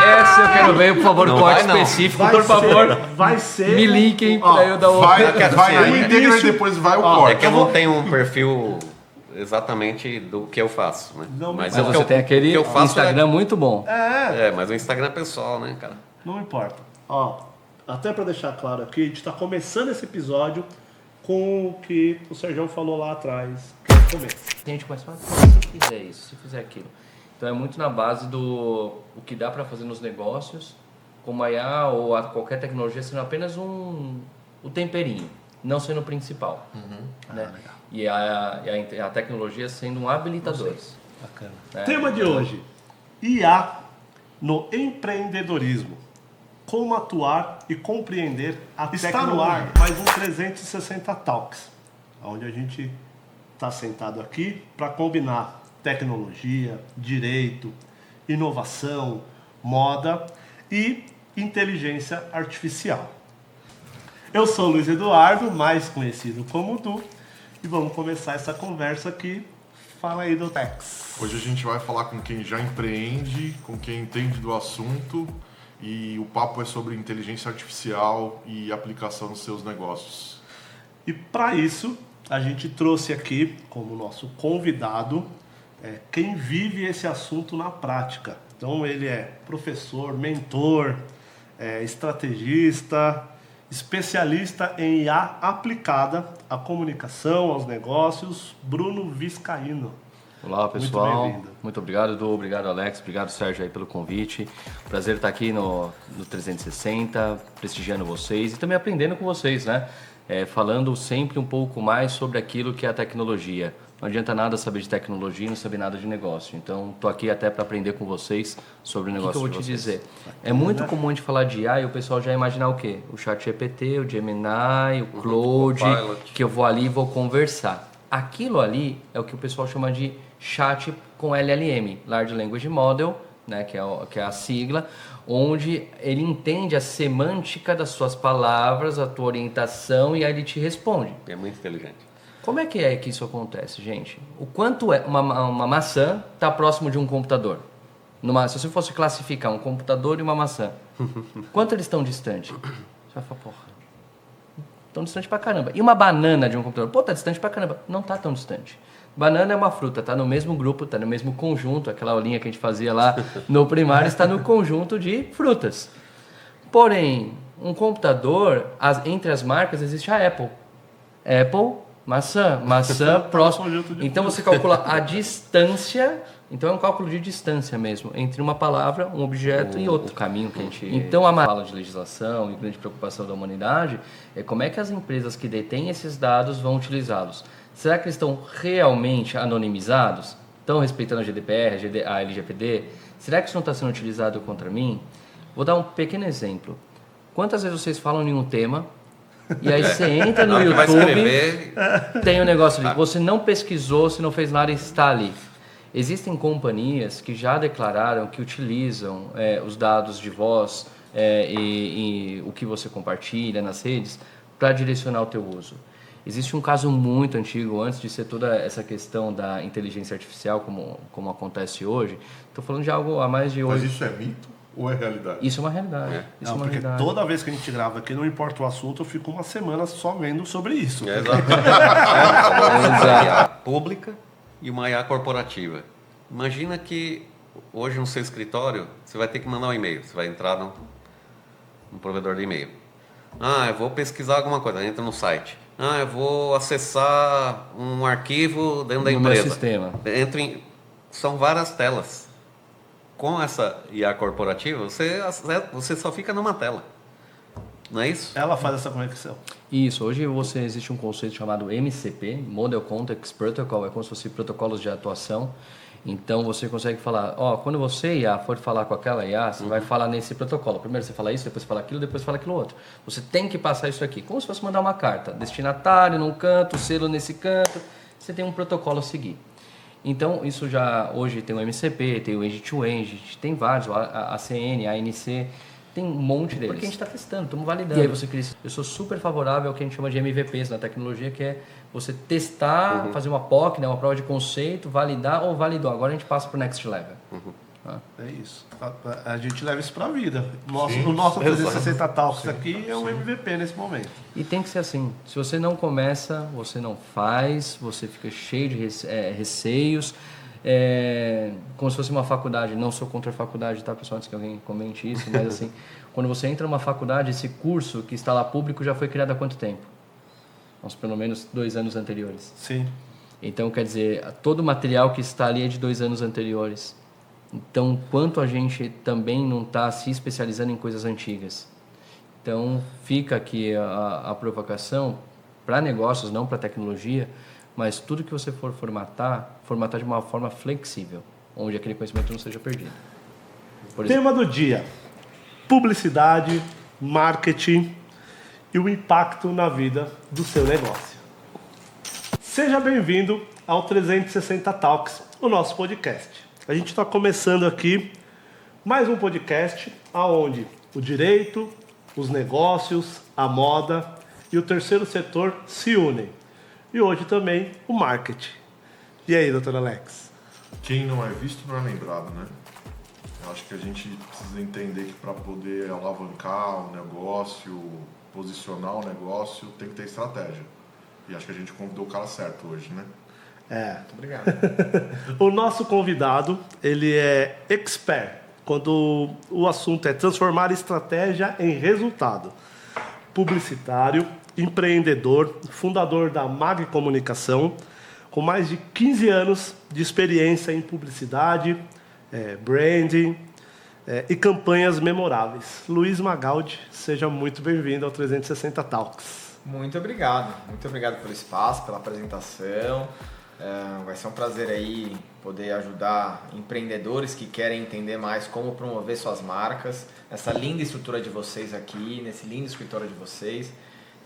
Essa eu quero ver, por favor, corte específico, por favor. Vai ser. Me linkem pra eu dar outra. Vai a íntegra e depois vai o corte. É que eu não tenho um perfil exatamente do que eu faço, né? Mas você tem aquele Instagram muito bom. Mas o Instagram é pessoal, né, cara? Não importa. Ó, até para deixar claro aqui, a gente está começando esse episódio com o que o Sérgio falou lá atrás. Que é a gente começa a falar, se fizer isso, se fizer aquilo. Então é muito na base do o que dá para fazer nos negócios, como a IA ou qualquer tecnologia sendo apenas o temperinho, não sendo o principal. Né? E a tecnologia sendo um habilitador. Bacana. Tema de hoje: IA no empreendedorismo. Como atuar e compreender a tecnologia. Está no ar mais um 360 Talks, onde a gente está sentado aqui para combinar tecnologia, direito, inovação, moda e inteligência artificial. Eu sou o Luiz Eduardo, mais conhecido como Du, e vamos começar essa conversa aqui Fala aí do Tex. Hoje a gente vai falar com quem já empreende, com quem entende do assunto, e o papo é sobre inteligência artificial e aplicação nos seus negócios. E para isso, a gente trouxe aqui como nosso convidado quem vive esse assunto na prática. Então ele é professor, mentor, estrategista, especialista em IA aplicada à comunicação, aos negócios, Bruno Viscaíno. Olá, pessoal. Muito bem-vindo. Muito obrigado, Edu. Obrigado, Alex. Obrigado, Sérgio, aí pelo convite. Prazer estar aqui no 360, prestigiando vocês e também aprendendo com vocês, né? Falando sempre um pouco mais sobre aquilo que é a tecnologia. Não adianta nada saber de tecnologia e não saber nada de negócio. Então, estou aqui até para aprender com vocês sobre o negócio de vocês. O que eu vou te dizer? É muito comum a gente falar de IA e o pessoal já imaginar o quê? O ChatGPT, o Gemini, o Claude, que eu vou ali e vou conversar. Aquilo ali é o que o pessoal chama de chat com LLM, Large Language Model, né, que é a sigla, onde ele entende a semântica das suas palavras, a tua orientação, e aí ele te responde. É muito inteligente. Como é que isso acontece, gente? O quanto uma maçã está próximo de um computador? Se você fosse classificar um computador e uma maçã, quanto eles estão distantes? Você vai falar, porra, estão distantes pra caramba. E uma banana de um computador? Pô, tá distante pra caramba. Não tá tão distante. Banana é uma fruta, tá no mesmo grupo, tá no mesmo conjunto. Aquela aulinha que a gente fazia lá no primário está no conjunto de frutas. Porém, um computador, entre as marcas existe a Apple. Apple, maçã próximo. Então você calcula a distância. Então é um cálculo de distância mesmo, entre uma palavra, um objeto e outro. O caminho que a gente... Então a fala de legislação e grande preocupação da humanidade é como é que as empresas que detêm esses dados vão utilizá-los. Será que eles estão realmente anonimizados? Estão respeitando a GDPR, a LGPD? Será que isso não está sendo utilizado contra mim? Vou dar um pequeno exemplo. Quantas vezes vocês falam em um tema e aí você entra no YouTube, tem um negócio ali, você não pesquisou, você não fez nada e está ali. Existem companhias que já declararam que utilizam os dados de voz e o que você compartilha nas redes para direcionar o teu uso. Existe um caso muito antigo, antes de ser toda essa questão da inteligência artificial como acontece hoje. Estou falando de algo há mais de 8... Mas isso é mito ou é realidade? Isso é uma realidade. Isso é uma realidade. Toda vez que a gente grava aqui, não importa o assunto, eu fico uma semana só vendo sobre isso. Exato. Uma IA pública e uma IA corporativa. Imagina que hoje no seu escritório você vai ter que mandar um e-mail. Você vai entrar no provedor de e-mail. Eu vou pesquisar alguma coisa, entra no site. Eu vou acessar um arquivo dentro da empresa. No sistema. São várias telas. Com essa IA corporativa, você só fica numa tela. Não é isso? Ela faz essa conexão. Isso. Hoje existe um conceito chamado MCP, Model Context Protocol, é como se fosse protocolos de atuação. Então você consegue falar, quando você IA for falar com aquela IA, você vai falar nesse protocolo. Primeiro você fala isso, depois fala aquilo, depois fala aquilo outro. Você tem que passar isso aqui, como se fosse mandar uma carta. Destinatário num canto, selo nesse canto. Você tem um protocolo a seguir. Então isso já hoje tem o MCP, tem o End-to-End, tem vários, a ACN, a ANC, tem um monte deles. Porque a gente está testando, estamos validando. E aí você cria. Eu sou super favorável ao que a gente chama de MVPs na tecnologia, que é você testar, fazer uma POC, né, uma prova de conceito, validar ou validou. Agora a gente passa para o next level. É isso. A gente leva isso para a vida. O nosso 360 Talks aqui é um MVP nesse momento. E tem que ser assim. Se você não começa, você não faz, você fica cheio de receios. Como se fosse uma faculdade. Não sou contra a faculdade, tá, pessoal? Antes que alguém comente isso, mas assim, quando você entra numa faculdade, esse curso que está lá público já foi criado há quanto tempo? Pelo menos 2 anos anteriores. Sim. Então, quer dizer, todo o material que está ali é de 2 anos anteriores. Então, quanto a gente também não está se especializando em coisas antigas. Então, fica aqui a provocação para negócios, não para tecnologia, mas tudo que você for formatar de uma forma flexível, onde aquele conhecimento não seja perdido. Tema do dia: publicidade, marketing e o impacto na vida do seu negócio. Seja bem-vindo ao 360 Talks, o nosso podcast. A gente está começando aqui mais um podcast onde o direito, os negócios, a moda e o terceiro setor se unem. E hoje também o marketing. E aí, doutor Alex? Quem não é visto não é lembrado, né? Eu acho que a gente precisa entender que para poder alavancar o negócio, posicionar o negócio, tem que ter estratégia. E acho que a gente convidou o cara certo hoje, né? Muito obrigado. O nosso convidado, ele é expert quando o assunto é transformar estratégia em resultado. Publicitário, empreendedor, fundador da Mag Comunicação, com mais de 15 anos de experiência em publicidade, branding e campanhas memoráveis. Luiz Magaldi, seja muito bem-vindo ao 360 Talks. Muito obrigado pelo espaço, pela apresentação. Vai ser um prazer aí poder ajudar empreendedores que querem entender mais como promover suas marcas, essa linda estrutura de vocês aqui, nesse lindo escritório de vocês.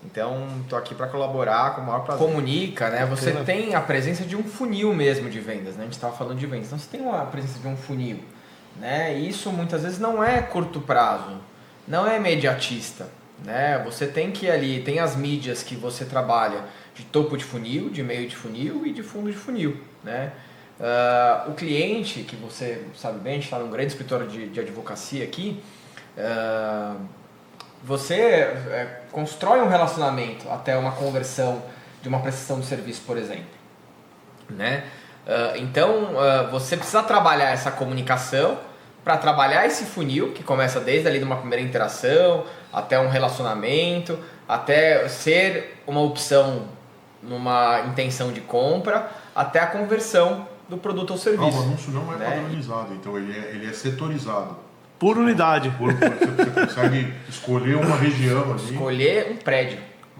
Então, estou aqui para colaborar com o maior prazer. Comunica, né? Você tem a presença de um funil mesmo de vendas, né? A gente estava falando de vendas. Então, você tem a presença de um funil, né? E isso muitas vezes não é curto prazo, não é imediatista, né? Você tem que ali, tem as mídias que você trabalha de topo de funil, de meio de funil e de fundo de funil, né? O cliente, que você sabe bem, a gente está num grande escritório de advocacia aqui, você constrói um relacionamento até uma conversão de uma prestação de serviço, por exemplo, né? Então, você precisa trabalhar essa comunicação para trabalhar esse funil, que começa desde ali de uma primeira interação, até um relacionamento, até ser uma opção numa intenção de compra, até a conversão do produto ou serviço. O anúncio não é padronizado, então ele é setorizado. Por unidade. Você consegue escolher uma região ali. Escolher um prédio.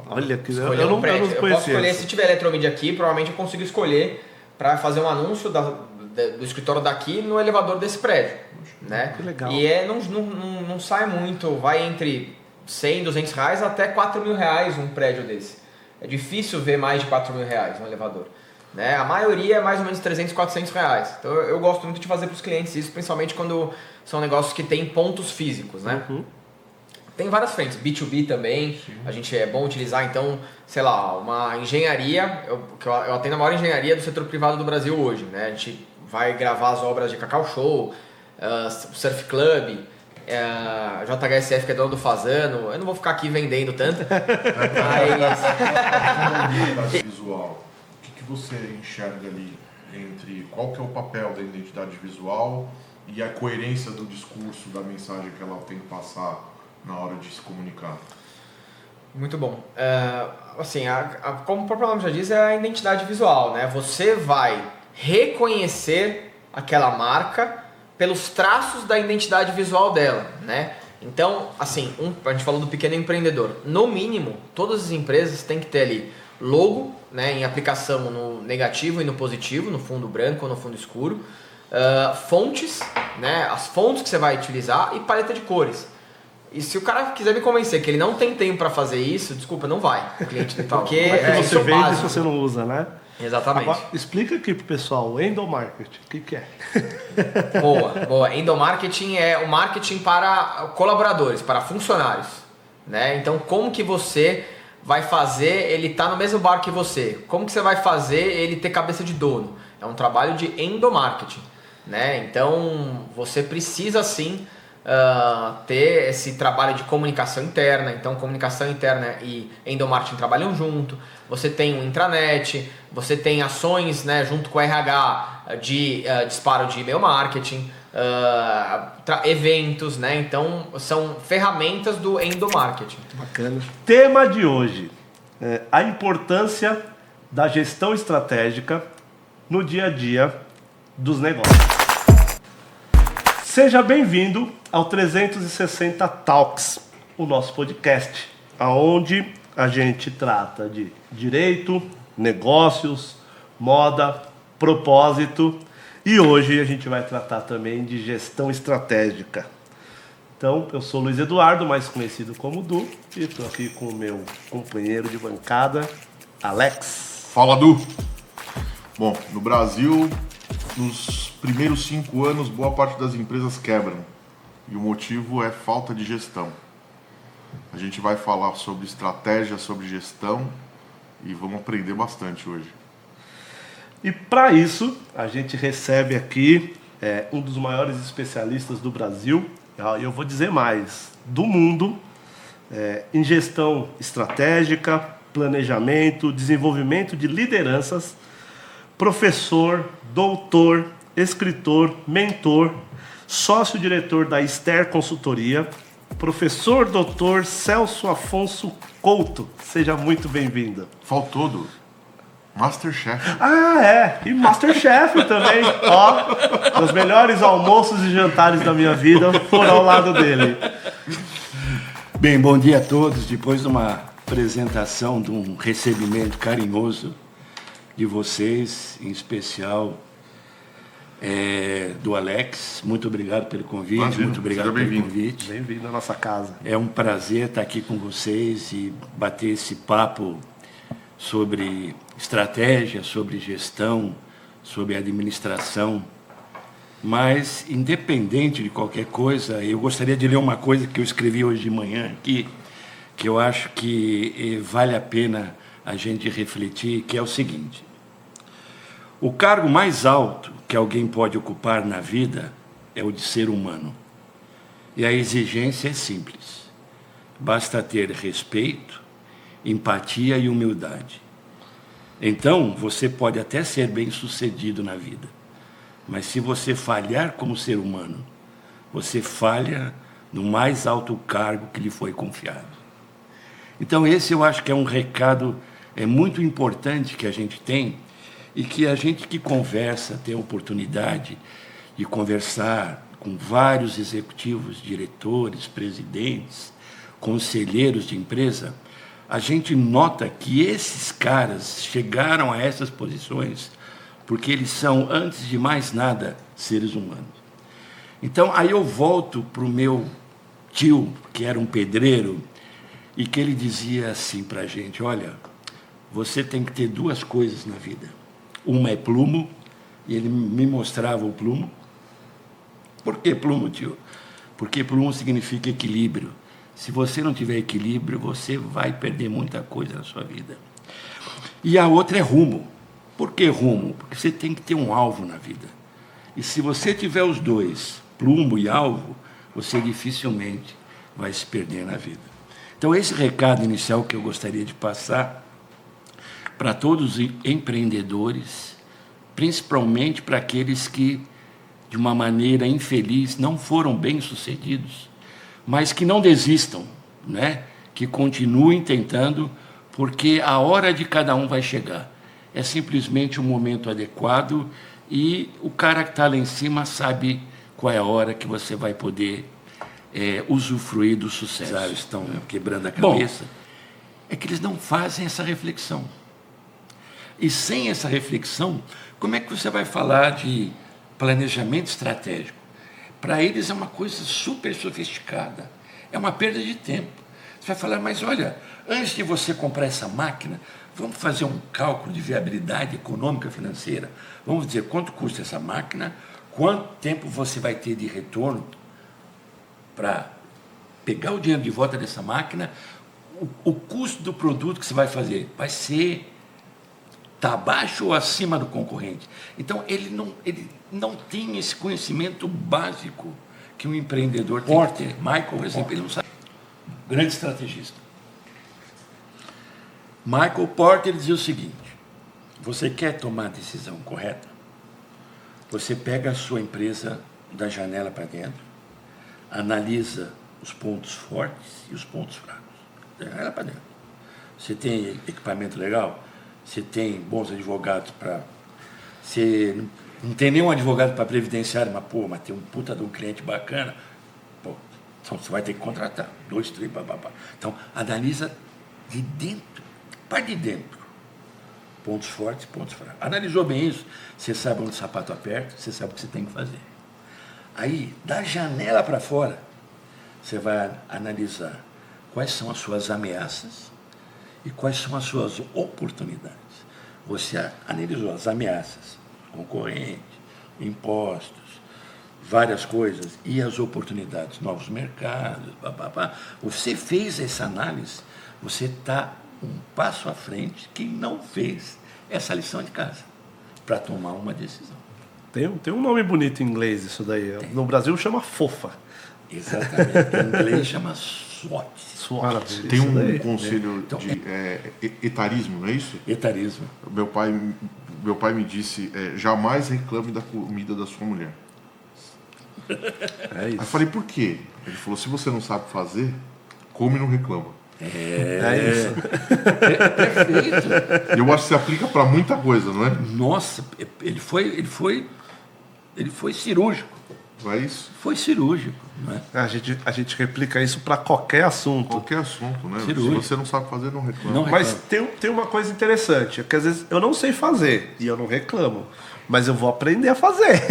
Olha que escolher um prédio. Eu posso escolher, se tiver eletromídia aqui, provavelmente eu consigo escolher para fazer um anúncio do escritório daqui no elevador desse prédio, né? Que legal. E não sai muito, vai entre 100, 200 reais até 4 mil reais um prédio desse. É difícil ver mais de 4 mil reais no elevador, né? A maioria é mais ou menos 300, 400 reais. Então eu gosto muito de fazer para os clientes isso, principalmente quando são negócios que têm pontos físicos, né? Tem várias frentes, B2B também, a gente é bom utilizar, então, sei lá, uma engenharia, eu atendo a maior engenharia do setor privado do Brasil hoje, né? A gente vai gravar as obras de Cacau Show, Surf Club, JHSF, que é dono do Fazano. Eu não vou ficar aqui vendendo tanto, mas... Visual, o que você enxerga ali entre qual que é o papel da identidade visual e a coerência do discurso, da mensagem que ela tem que passar na hora de se comunicar? Muito bom. Assim, como o próprio nome já diz, é a identidade visual, né? Você vai reconhecer aquela marca pelos traços da identidade visual dela, né? Então, assim, a gente falou do pequeno empreendedor. No mínimo, todas as empresas têm que ter ali logo, né, em aplicação no negativo e no positivo, no fundo branco ou no fundo escuro, fontes, né, as fontes que você vai utilizar e paleta de cores. E se o cara quiser me convencer que ele não tem tempo para fazer isso, desculpa, não vai. O cliente porque como é que você vende básico. se você não usa, né? Exatamente. Agora, explica aqui pro pessoal, o endomarketing, o que é? Boa. Endomarketing é o marketing para colaboradores, para funcionários, né? Então, como que você vai fazer ele estar no mesmo barco que você? Como que você vai fazer ele ter cabeça de dono? É um trabalho de endomarketing, né? Então, você precisa sim ter esse trabalho de comunicação interna. Então, comunicação interna e endomarketing trabalham junto. Você tem um intranet, você tem ações, né, junto com o RH de disparo de e-mail marketing, eventos, né? Então, são ferramentas do endomarketing. Bacana. Tema de hoje, a importância da gestão estratégica no dia a dia dos negócios. Seja bem-vindo ao 360 Talks, o nosso podcast, onde a gente trata de direito, negócios, moda, propósito e hoje a gente vai tratar também de gestão estratégica. Então, eu sou Luiz Eduardo, mais conhecido como Du, e estou aqui com o meu companheiro de bancada, Alex. Fala, Du! Bom, no Brasil, nos primeiros 5 anos, boa parte das empresas quebram. E o motivo é falta de gestão. A gente vai falar sobre estratégia, sobre gestão e vamos aprender bastante hoje. E para isso, a gente recebe aqui um dos maiores especialistas do Brasil, e eu vou dizer mais, do mundo, em gestão estratégica, planejamento, desenvolvimento de lideranças, professor, doutor, escritor, mentor, sócio-diretor da Ster Consultoria, professor doutor Celso Afonso Couto. Seja muito bem-vindo. Faltou do Masterchef. E Masterchef também. Ó, os melhores almoços e jantares da minha vida foram ao lado dele. Bem, bom dia a todos. Depois de uma apresentação, de um recebimento carinhoso de vocês, em especial do Alex. Muito obrigado pelo convite. Imagina, muito obrigado pelo convite. Bem-vindo à nossa casa. É um prazer estar aqui com vocês e bater esse papo sobre estratégia, sobre gestão, sobre administração. Mas, independente de qualquer coisa, eu gostaria de ler uma coisa que eu escrevi hoje de manhã aqui, que eu acho que vale a pena a gente refletir, que é o seguinte: o cargo mais alto que alguém pode ocupar na vida é o de ser humano. E a exigência é simples. Basta ter respeito, empatia e humildade. Então, você pode até ser bem-sucedido na vida, mas se você falhar como ser humano, você falha no mais alto cargo que lhe foi confiado. Então, esse eu acho que é um recado muito importante que a gente tem, e que a gente que conversa, tem a oportunidade de conversar com vários executivos, diretores, presidentes, conselheiros de empresa, a gente nota que esses caras chegaram a essas posições porque eles são, antes de mais nada, seres humanos. Então, aí eu volto para o meu tio, que era um pedreiro, e que ele dizia assim para a gente: olha, você tem que ter duas coisas na vida. Uma é plumo, e ele me mostrava o plumo. Por que plumo, tio? Porque plumo significa equilíbrio. Se você não tiver equilíbrio, você vai perder muita coisa na sua vida. E a outra é rumo. Por que rumo? Porque você tem que ter um alvo na vida. E se você tiver os dois, plumo e alvo, você dificilmente vai se perder na vida. Então, esse recado inicial que eu gostaria de passar para todos os empreendedores, principalmente para aqueles que, de uma maneira infeliz, não foram bem-sucedidos, mas que não desistam, né? Que continuem tentando, porque a hora de cada um vai chegar. É simplesmente um momento adequado e o cara que está lá em cima sabe qual é a hora que você vai poder usufruir do sucesso. Estão quebrando a cabeça. Bom, é que eles não fazem essa reflexão. E sem essa reflexão, como é que você vai falar de planejamento estratégico? Para eles é uma coisa super sofisticada, é uma perda de tempo. Você vai falar, mas olha, antes de você comprar essa máquina, vamos fazer um cálculo de viabilidade econômica financeira. Vamos dizer quanto custa essa máquina, quanto tempo você vai ter de retorno para pegar o dinheiro de volta dessa máquina, o custo do produto que você vai fazer vai ser abaixo ou acima do concorrente. Então, ele não tem esse conhecimento básico que um empreendedor tem que ter. Michael, por exemplo, ele não sabe. Grande estrategista. Michael Porter dizia o seguinte: você quer tomar a decisão correta? Você pega a sua empresa da janela para dentro, analisa os pontos fortes e os pontos fracos. Da janela para dentro. Você tem equipamento legal? Você tem bons advogados para... Você não tem nenhum advogado para previdenciário, mas tem um puta de um cliente bacana. Pô, então você vai ter que contratar. 2, 3, papapá. Então, analisa de dentro, parte de dentro. Pontos fortes, pontos fracos. Analisou bem isso, você sabe onde o sapato aperta, você sabe o que você tem que fazer. Aí, da janela para fora, você vai analisar quais são as suas ameaças e quais são as suas oportunidades. Você analisou as ameaças, concorrente, impostos, várias coisas, e as oportunidades, novos mercados, papapá. Você fez essa análise, você está um passo à frente quem não fez essa lição de casa. para tomar uma decisão. Tem um nome bonito em inglês isso daí. No Brasil chama FOFA. Exatamente. Em inglês chama SWOT. SWOT. Tem Isso um daí. conselho Então, de etarismo, não é isso? Etarismo. Meu pai me disse, jamais reclame da comida da sua mulher. É Aí isso. eu falei, por quê? Ele falou, se você não sabe fazer, come e não reclama. É isso. Perfeito. E eu acho que se aplica para muita coisa, não é? Nossa, ele foi cirúrgico. Não é isso? Foi cirúrgico, não é? A gente replica isso para qualquer assunto. Qualquer assunto, né? Cirúrgico. Se você não sabe fazer, não reclama. Não Mas tem uma coisa interessante, é que às vezes eu não sei fazer e eu não reclamo, mas eu vou aprender a fazer.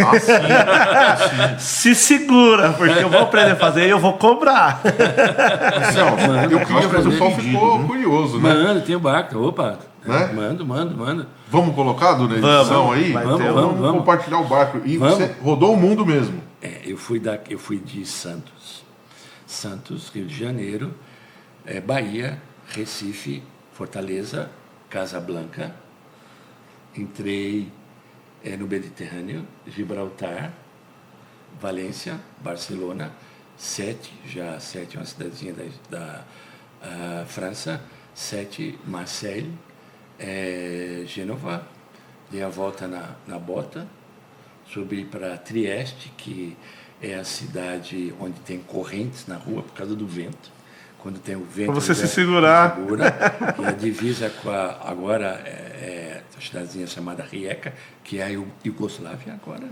Se segura, porque eu vou aprender a fazer e eu vou cobrar. Marcelo, eu queria, mas o pessoal ficou curioso, né? Manda, tem o barco. Opa, Né? manda. Vamos colocar na edição aí? Vamos Compartilhar o barco. E Vamos. você rodou o mundo mesmo. Eu fui de Santos, Rio de Janeiro, Bahia, Recife, Fortaleza, Casablanca. Entrei no Mediterrâneo, Gibraltar, Valência, Barcelona, Sète é uma cidadezinha da França, Sète, Marseille, Gênova, dei a volta na bota, subi para Trieste, que é a cidade onde tem correntes na rua por causa do vento. Quando tem o vento, Pra você se segurar. E a divisa com agora a cidadezinha chamada Rijeka, que é a Iugoslávia agora.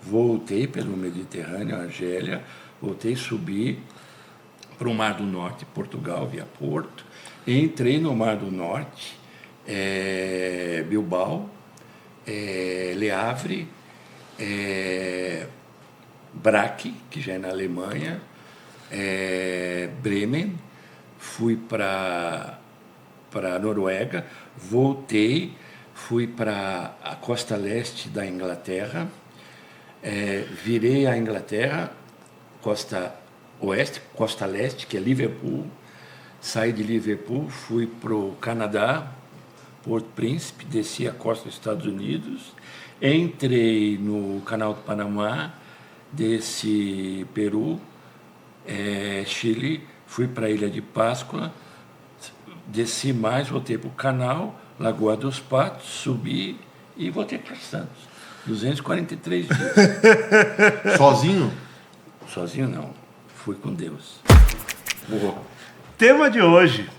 Voltei pelo Mediterrâneo, Argélia, subi para o Mar do Norte, Portugal, via Porto. Entrei no Mar do Norte, Bilbao, Le Havre, Braque, que já é na Alemanha, Bremen, fui para Noruega, voltei, fui para a costa leste da Inglaterra, virei a Inglaterra, costa oeste, costa leste, que é Liverpool, saí de Liverpool, fui para o Canadá, Porto Príncipe, desci a costa dos Estados Unidos, entrei no Canal do Panamá, desci Peru, Chile, fui para a Ilha de Páscoa, desci mais, voltei para o Canal, Lagoa dos Patos, subi e voltei para Santos. 243 dias. Sozinho? Sozinho não, fui com Deus. Boa. Tema de hoje: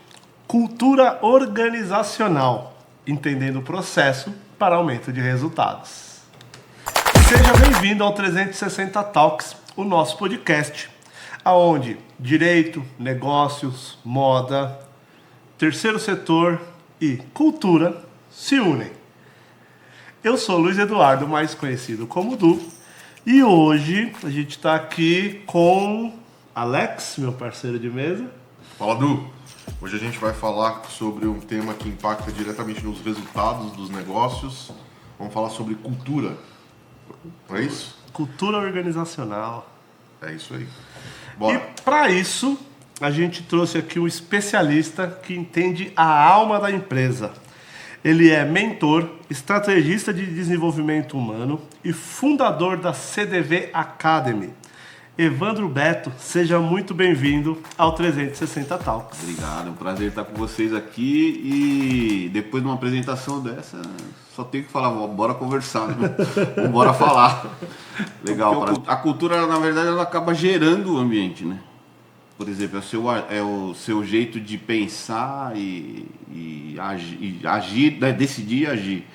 cultura organizacional, entendendo o processo para aumento de resultados. Seja bem-vindo ao 360 Talks, o nosso podcast, aonde direito, negócios, moda, terceiro setor e cultura se unem. Eu sou Luiz Eduardo, mais conhecido como Du, e hoje a gente está aqui com Alex, meu parceiro de mesa. Fala, Du. Hoje a gente vai falar sobre um tema que impacta diretamente nos resultados dos negócios. Vamos falar sobre cultura. Não é isso? Cultura organizacional. É isso aí. Bora. E para isso, a gente trouxe aqui um especialista que entende a alma da empresa. Ele é mentor, estrategista de desenvolvimento humano e fundador da CDV Academy. Evandro Beto, seja muito bem-vindo ao 360 Talks. Obrigado, é um prazer estar com vocês aqui e depois de uma apresentação dessa, só tenho que falar, bora conversar, né? Bora falar. Legal, a cultura, na verdade, ela acaba gerando o ambiente, né? Por exemplo, é o seu jeito de pensar e agir, né? Decidir e agir.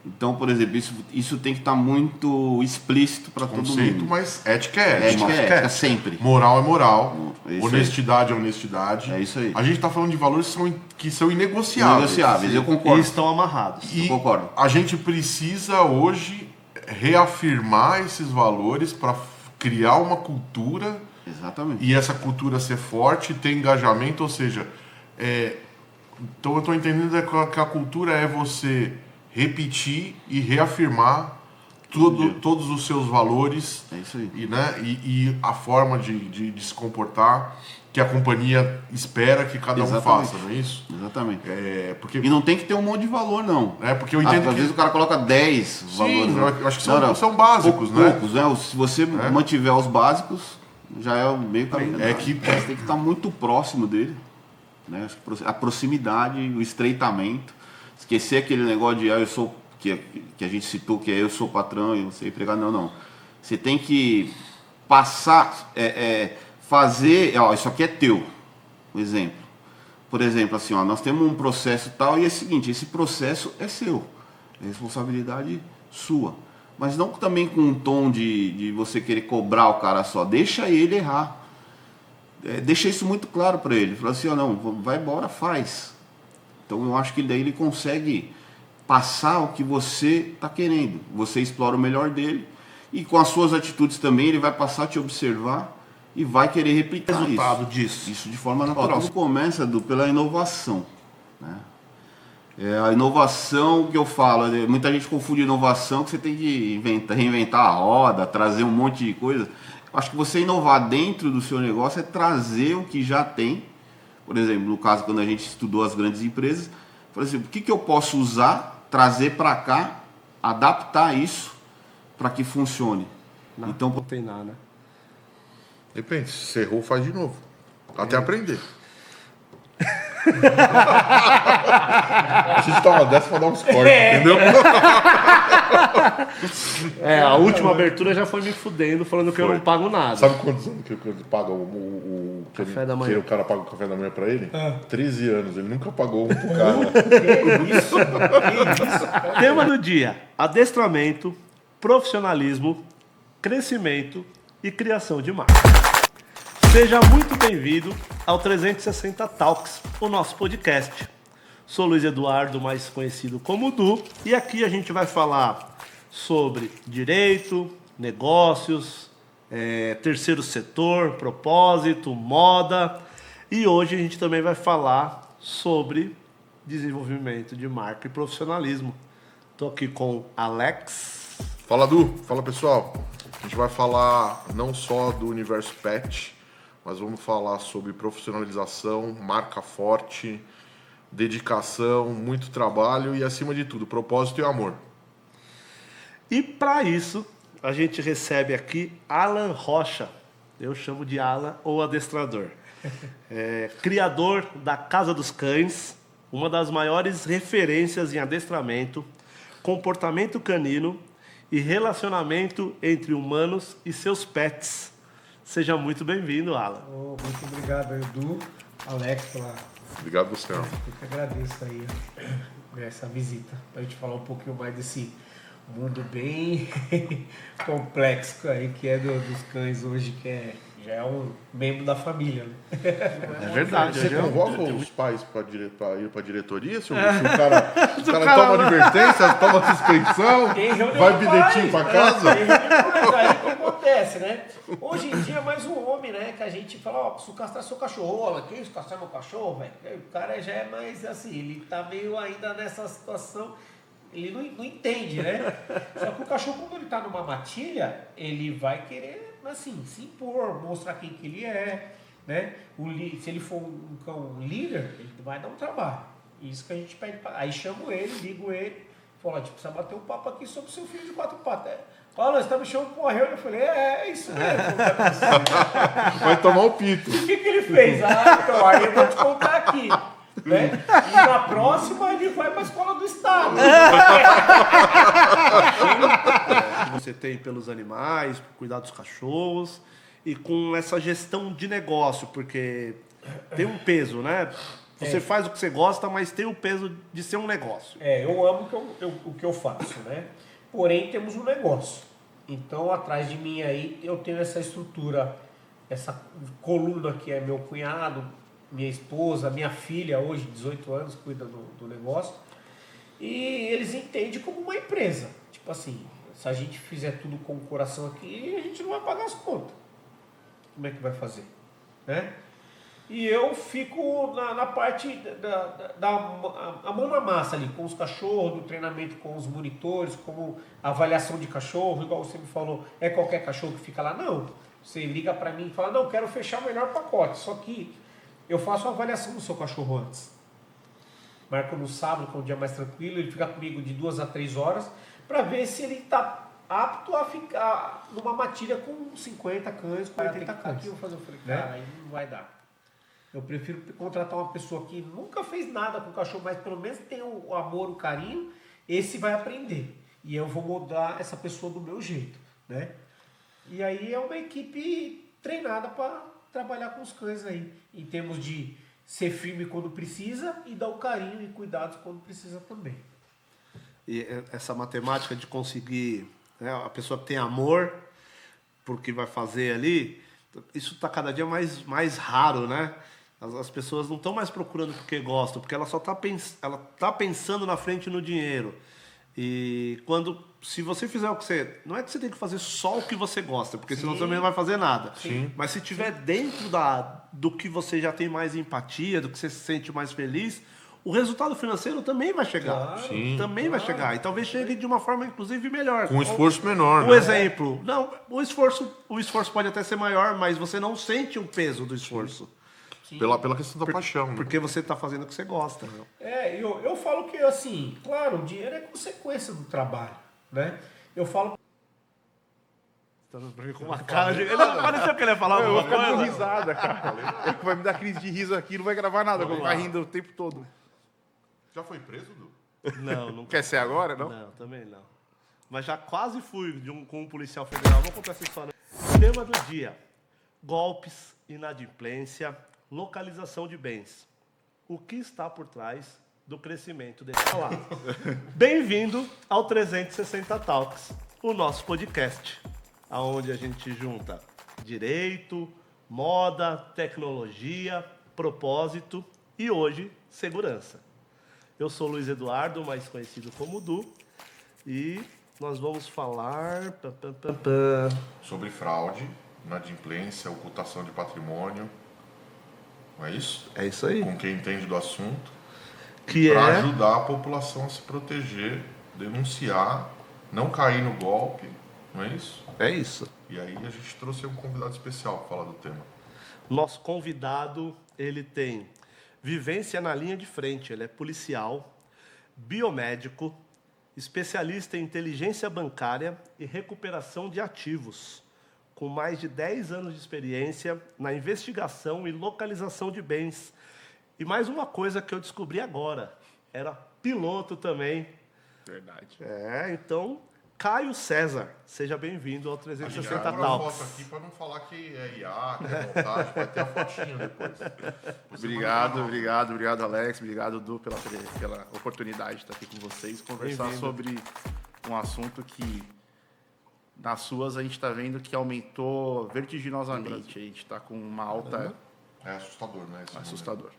Então, por exemplo, isso tem que estar muito explícito para todo mundo. Mas ética é ética. Ética é ética, sempre. Moral é moral. É Honestidade é honestidade. É isso aí. A gente está falando de valores que são inegociáveis. Inegociáveis, eu concordo. E estão amarrados. E eu concordo. A gente precisa hoje reafirmar esses valores para criar uma cultura. Exatamente. E essa cultura ser forte, ter engajamento, ou seja, então eu estou entendendo que a cultura é você repetir e reafirmar todos os seus valores. É isso aí. E a forma de se comportar, que a companhia espera que cada um Exatamente. faça, não é isso? Exatamente. Porque... E não tem que ter um monte de valor, não. Porque eu entendo Às vezes o cara coloca 10 valores. eu acho que são básicos, né? Poucos, né? Se você mantiver os básicos, já é o meio caminho. É que você tem que estar muito próximo dele. Né? Acho que a proximidade, o estreitamento. Esquecer aquele negócio de eu sou, que a gente citou, que é eu sou patrão e você é empregado. Não. Você tem que passar, fazer, isso aqui é teu. Um exemplo. Por exemplo, assim, nós temos um processo tal e é o seguinte, esse processo é seu. É responsabilidade sua. Mas não também com um tom de você querer cobrar o cara só. Deixa ele errar. Deixa isso muito claro para ele. Fala assim, não, vai embora, faz. Então eu acho que daí ele consegue passar o que você está querendo. Você explora o melhor dele e com as suas atitudes também ele vai passar a te observar e vai querer replicar Resultado disso. Isso de forma natural. Tudo começa pela inovação. Né? A inovação que eu falo, muita gente confunde inovação que você tem que reinventar a roda, trazer um monte de coisa. Eu acho que você inovar dentro do seu negócio é trazer o que já tem. Por exemplo, no caso, quando a gente estudou as grandes empresas, falei assim, o que eu posso usar, trazer para cá, adaptar isso para que funcione. Então, não tem nada, né? Depende, se errou, faz de novo. Até aprender. A gente tá uma dessa pra dar uns cortes, entendeu? A última abertura já foi me fudendo, falando que eu não pago nada. Sabe quantos anos que ele paga o café da manhã? Que o cara paga o café da manhã pra ele? 13 anos, ele nunca pagou um pro cara. Que isso? Tema do dia: adestramento, profissionalismo, crescimento e criação de marca. Seja muito bem-vindo ao 360 Talks, o nosso podcast. Sou Luiz Eduardo, mais conhecido como Du, e aqui a gente vai falar sobre direito, negócios, terceiro setor, propósito, moda, e hoje a gente também vai falar sobre desenvolvimento de marca e profissionalismo. Estou aqui com Alex. Fala, Du. Fala, pessoal. A gente vai falar não só do universo pet, mas vamos falar sobre profissionalização, marca forte, dedicação, muito trabalho e, acima de tudo, propósito e amor. E para isso, a gente recebe aqui Alan Rocha. Eu chamo de Alan ou adestrador. Criador da Casa dos Cães, uma das maiores referências em adestramento, comportamento canino e relacionamento entre humanos e seus pets. Seja muito bem-vindo, Alan. Muito obrigado, Edu, Alex, Obrigado, você. Eu que agradeço aí essa visita, para a gente falar um pouquinho mais desse mundo bem complexo aí, que é dos cães hoje, que já é um membro da família. Né? É verdade. Você convoca os pais para ir para a diretoria? Se o cara toma advertência, toma suspensão, vai bilhetinho para casa? Aí o que acontece, né? Hoje em dia é mais um homem, né? Que a gente fala, preciso castrar seu cachorro. Olha, que isso, castrar meu cachorro, velho? O cara já é mais assim, ele tá meio ainda nessa situação, ele não entende, né? Só que o cachorro, quando ele tá numa matilha, ele vai querer, assim, se impor, mostrar quem que ele é, né? Se ele for um cão líder, ele vai dar um trabalho. Isso que a gente pede. Aí chamo ele, ligo ele, falo, a gente precisa bater um papo aqui sobre o seu filho de 4 patas. Olha, você tá me chamando pra uma reunião. Eu falei, é isso mesmo. Vai tomar o pito. O que ele fez? Então, aí eu vou te contar aqui. Né? E na próxima ele vai para a escola do estado. Você tem pelos animais, cuidar dos cachorros e com essa gestão de negócio, porque tem um peso, né? Você faz o que você gosta, mas tem o peso de ser um negócio. Eu amo o que eu faço, né? Porém, temos um negócio. Então, atrás de mim aí, eu tenho essa estrutura, essa coluna que é meu cunhado, minha esposa, minha filha, hoje, 18 anos, cuida do negócio. E eles entendem como uma empresa. Tipo assim, se a gente fizer tudo com o coração aqui, a gente não vai pagar as contas. Como é que vai fazer? Né? E eu fico na parte a mão na massa ali, com os cachorros, do treinamento com os monitores, como avaliação de cachorro, igual você me falou, é qualquer cachorro que fica lá? Não. Você liga para mim e fala, não, quero fechar o melhor pacote. Só que eu faço uma avaliação do seu cachorro antes. Marco no sábado, que é um dia mais tranquilo, ele fica comigo de 2 a 3 horas, para ver se ele está apto a ficar numa matilha com 50 cães, com 80 cães. Eu falei, cara, aí não vai dar. Eu prefiro contratar uma pessoa que nunca fez nada com o cachorro, mas pelo menos tem o amor, o carinho, esse vai aprender. E eu vou mudar essa pessoa do meu jeito, né? E aí é uma equipe treinada para trabalhar com os cães aí, em termos de ser firme quando precisa e dar o carinho e cuidados quando precisa também. E essa matemática de conseguir, né, a pessoa que tem amor por que vai fazer ali, isso está cada dia mais raro, né? As pessoas não estão mais procurando porque gostam, porque ela só está pensando na frente no dinheiro. E se você fizer o que você... Não é que você tem que fazer só o que você gosta, porque senão você também não vai fazer nada. Sim. Mas se tiver dentro do que você já tem mais empatia, do que você se sente mais feliz, o resultado financeiro também vai chegar. Claro, sim. Também vai chegar. E talvez chegue de uma forma, inclusive, melhor. Com um esforço menor, Um né? exemplo. Não, o esforço pode até ser maior, mas você não sente o peso do esforço. Pela questão da paixão. Né? Porque você está fazendo o que você gosta. Eu falo que, assim, claro, o dinheiro é consequência do trabalho, né? Eu falo... Com uma cara de... Pareceu que ele ia falar alguma Eu vou ficar dando coisa. risada, cara. Ele vai me dar crise de riso aqui, não vai gravar nada, Vamos vou ficar lá. rindo o tempo todo. Já foi preso, Du? Não. Quer ser agora, não? Não, também não. Mas já quase fui com um policial federal. Vou contar essa história. Tema do dia: golpes, inadimplência, localização de bens. O que está por trás do crescimento desse salário? Bem-vindo ao 360 Talks, o nosso podcast, onde a gente junta direito, moda, tecnologia, propósito e hoje segurança. Eu sou Luiz Eduardo, mais conhecido como Du, e nós vamos falar sobre fraude, inadimplência, ocultação de patrimônio. Não é isso? É isso aí. Com quem entende do assunto. Que para é ajudar a população a se proteger, denunciar, não cair no golpe. Não é isso? É isso. E aí a gente trouxe um convidado especial para falar do tema. Nosso convidado, ele tem vivência na linha de frente. Ele é policial, biomédico, especialista em inteligência bancária e recuperação de ativos, com mais de 10 anos de experiência na investigação e localização de bens. E mais uma coisa que eu descobri agora, era piloto também. Verdade. Então, Caio César, seja bem-vindo ao 360 a gente Talks. foto aqui para não falar que é IA, que é montagem, vai ter a fotinha depois. Obrigado, Alex. Obrigado, Du, pela oportunidade de estar aqui com vocês, conversar Bem-vindo. sobre um assunto que nas suas a gente está vendo que aumentou vertiginosamente. A gente está com uma alta... É assustador, né? esse Assustador.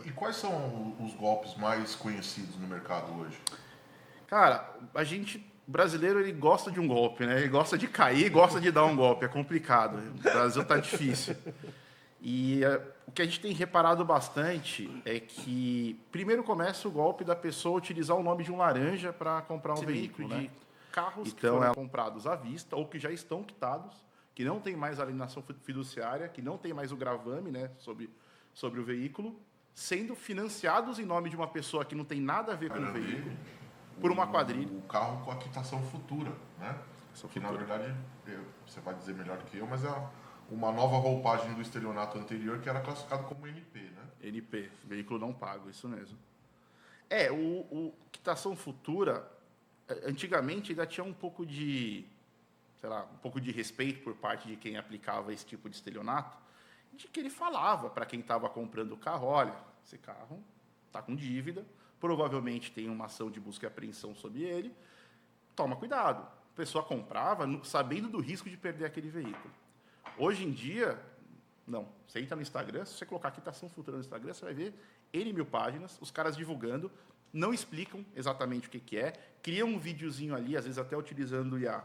E quais são os golpes mais conhecidos no mercado hoje? Cara, o brasileiro, ele gosta de um golpe, né? Ele gosta de cair, gosta de dar um golpe. É complicado. O Brasil tá difícil. E o que a gente tem reparado bastante é que primeiro começa o golpe da pessoa utilizar o nome de um laranja para comprar um veículo, né? Carros Então, foram comprados à vista ou que já estão quitados, que não tem mais a alienação fiduciária, que não tem mais o gravame, né, sobre o veículo, sendo financiados em nome de uma pessoa que não tem nada a ver com o veículo, por uma quadrilha. O carro com a quitação futura, né? Que na verdade, você vai dizer melhor do que eu, mas é uma nova roupagem do estelionato anterior que era classificado como NP, né? NP, veículo não pago, isso mesmo. O quitação futura, antigamente ainda tinha um pouco de, um pouco de respeito por parte de quem aplicava esse tipo de estelionato, de que ele falava para quem estava comprando o carro, olha, esse carro está com dívida, provavelmente tem uma ação de busca e apreensão sobre ele, toma cuidado. A pessoa comprava sabendo do risco de perder aquele veículo. Hoje em dia, não. Você entra no Instagram, se você colocar quitação futura no Instagram, você vai ver N mil páginas, os caras divulgando, não explicam exatamente o que é, criam um videozinho ali, às vezes até utilizando o IA,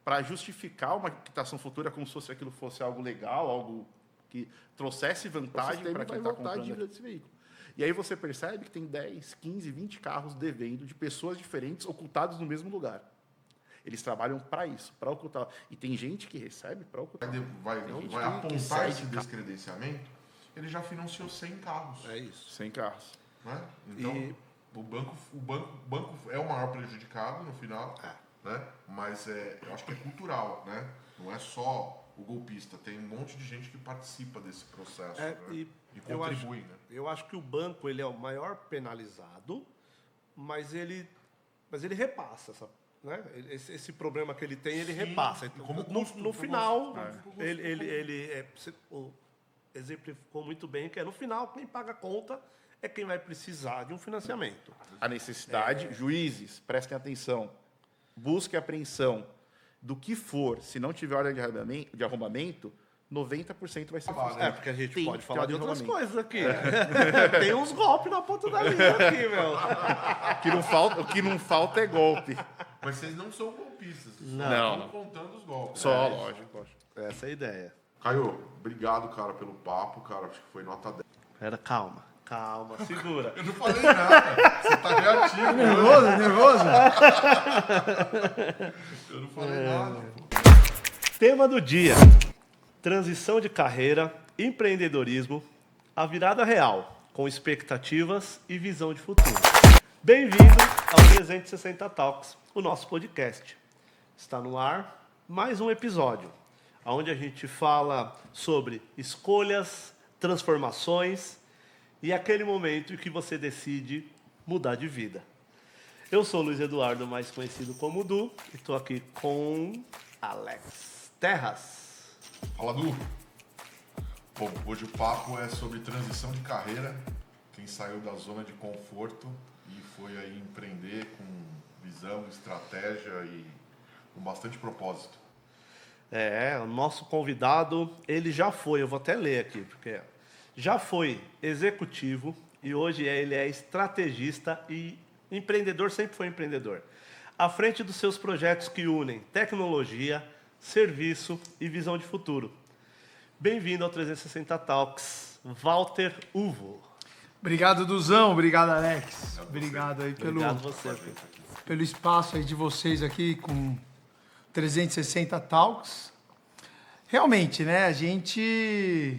para justificar uma quitação futura como se fosse aquilo fosse algo legal, algo que trouxesse vantagem para quem está comprando a dívida desse veículo. E aí você percebe que tem 10, 15, 20 carros devendo de pessoas diferentes ocultados no mesmo lugar. Eles trabalham para isso, para ocultar. E tem gente que recebe para ocultar. Vai Tem gente apontar que esse sai de descredenciamento, ele já financiou 100 carros. É isso. 100 carros. Né? Então, o banco é o maior prejudicado no final, né? Mas eu acho que é cultural, né? Não é só o golpista, tem um monte de gente que participa desse processo, né? E contribui, né? Eu acho que o banco ele é o maior penalizado, mas ele repassa né? Esse problema que ele tem, ele repassa. Então, no final, o exemplificou muito bem que no final quem paga a conta é quem vai precisar de um financiamento. A necessidade, juízes, prestem atenção, busque apreensão do que for, se não tiver ordem de arrombamento, 90% vai ser frustrado. Porque a gente Tem pode falar de outras arrombamento. coisas aqui. Tem uns golpes na ponta da linha aqui, meu. O que não falta é golpe. Mas vocês não são golpistas, vocês Não. estão contando os golpes. Só, lógico. Essa é a ideia. Caio, obrigado, cara, pelo papo, cara. Acho que foi nota 10. Pera, calma, segura. Eu não falei nada. Você tá reativo. Nervoso? Eu não falei nada. Tema do dia: transição de carreira, empreendedorismo, a virada real, com expectativas e visão de futuro. Bem-vindo ao 360 Talks, o nosso podcast. Está no ar mais um episódio, onde a gente fala sobre escolhas, transformações e aquele momento em que você decide mudar de vida. Eu sou o Luiz Eduardo, mais conhecido como Du, e estou aqui com Alex Terras. Fala, Du. Bom, hoje o papo é sobre transição de carreira. Quem saiu da zona de conforto e foi aí empreender com visão, estratégia e com bastante propósito. O nosso convidado, ele já foi, eu vou até ler aqui, porque já foi executivo e hoje ele é estrategista e empreendedor, sempre foi empreendedor. À frente dos seus projetos que unem tecnologia, serviço e visão de futuro. Bem-vindo ao 360 Talks, Walter Uvo. Obrigado, Duzão. Obrigado, Alex. Obrigado aí você. pelo espaço aí de vocês aqui com 360 Talks. Realmente, né? A gente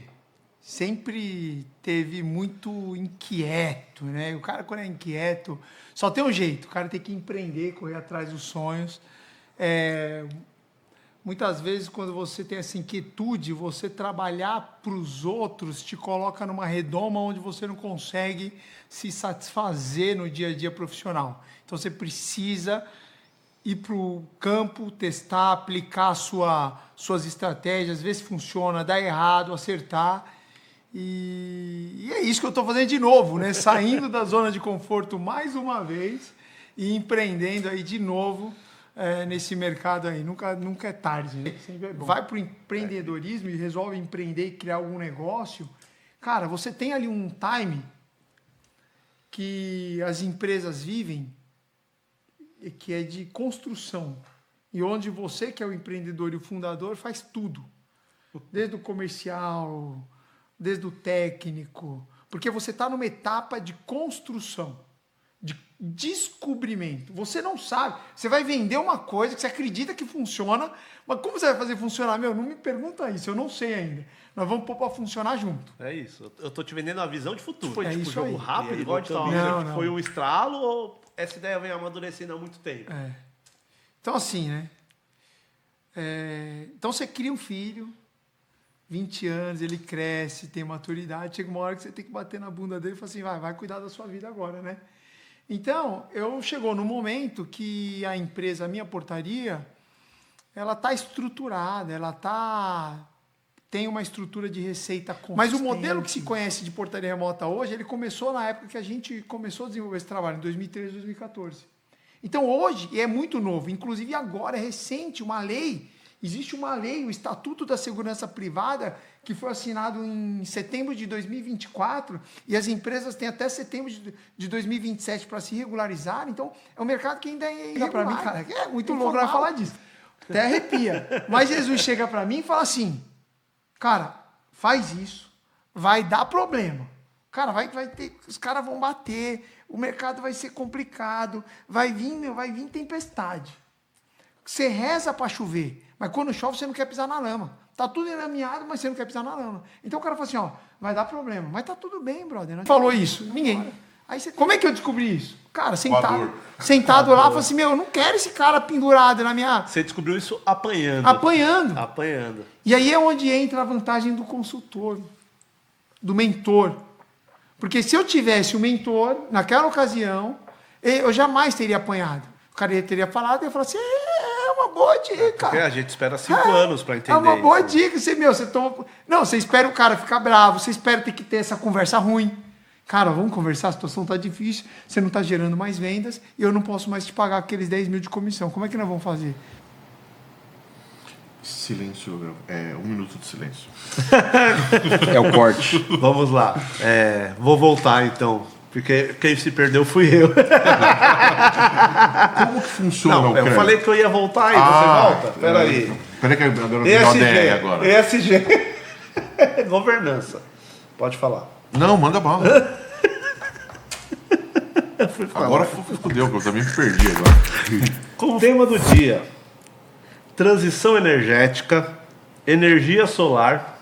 sempre teve muito inquieto, né? O cara, quando é inquieto, só tem um jeito. O cara tem que empreender, correr atrás dos sonhos. Muitas vezes, quando você tem essa inquietude, você trabalhar para os outros te coloca numa redoma onde você não consegue se satisfazer no dia a dia profissional. Então, você precisa ir para o campo, testar, aplicar suas estratégias, ver se funciona, dar errado, acertar. E é isso que eu estou fazendo de novo, né? Saindo da zona de conforto mais uma vez e empreendendo aí de novo. Nesse mercado aí, nunca é tarde, né? Sempre é bom. Vai para o empreendedorismo e resolve empreender e criar algum negócio, cara, você tem ali um time que as empresas vivem, que é de construção, e onde você, que é o empreendedor e o fundador, faz tudo, desde o comercial, desde o técnico, porque você está numa etapa de construção, de descobrimento. Você não sabe. Você vai vender uma coisa que você acredita que funciona, mas como você vai fazer funcionar? Não me pergunta isso, eu não sei ainda. Nós vamos pôr para funcionar junto. É isso. Eu tô te vendendo a visão de futuro. Foi tipo jogo aí. rápido, igual de Não. Foi um estralo ou essa ideia vem amadurecendo há muito tempo? Então, assim, né? Então, você cria um filho, 20 anos, ele cresce, tem maturidade, chega uma hora que você tem que bater na bunda dele e falar assim, vai cuidar da sua vida agora, né? Então, chegou no momento que a empresa, a minha portaria, ela está estruturada, tem uma estrutura de receita consistente. Mas o modelo que se conhece de portaria remota hoje, ele começou na época que a gente começou a desenvolver esse trabalho, em 2013, 2014. Então, hoje, é muito novo, inclusive agora, é recente, existe uma lei, o Estatuto da Segurança Privada, que foi assinado em setembro de 2024, e as empresas têm até setembro de 2027 para se regularizar. Então, é um mercado que ainda é irregular. Para mim, cara, é muito louco para falar disso. Até arrepia. Mas Jesus chega para mim e fala assim, cara, faz isso, vai dar problema. Cara, vai ter, os caras vão bater, o mercado vai ser complicado, vai vir tempestade. Você reza para chover, mas quando chove você não quer pisar na lama. Tá tudo enlameado, mas você não quer pisar na lama. Então o cara fala assim, ó, vai dar problema. Mas tá tudo bem, brother. Não falou isso? Ninguém. Aí você, como é que eu descobri isso? Cara, sentado lá, falei assim, meu, eu não quero esse cara pendurado na minha... Você descobriu isso apanhando. Apanhando. E aí é onde entra a vantagem do consultor, do mentor. Porque se eu tivesse o mentor, naquela ocasião, eu jamais teria apanhado. O cara teria falado e eu ia falar assim, é uma boa dica. Porque a gente espera 5 anos para entender É uma boa isso. dica. Você toma... Não, você espera o cara ficar bravo, você espera ter que ter essa conversa ruim. Cara, vamos conversar, a situação tá difícil, você não tá gerando mais vendas e eu não posso mais te pagar aqueles 10 mil de comissão. Como é que nós vamos fazer? Silêncio, 1 minuto de silêncio. É o corte. Vamos lá. Vou voltar então, porque quem se perdeu fui eu. Como que funciona o eu crédito? falei que eu ia voltar e você volta? Peraí. Peraí que agora eu tenho uma ideia agora. ESG. Governança. Pode falar. Não, manda bala. Agora fudeu, porque eu também me perdi agora. Como tema do dia, transição energética, energia solar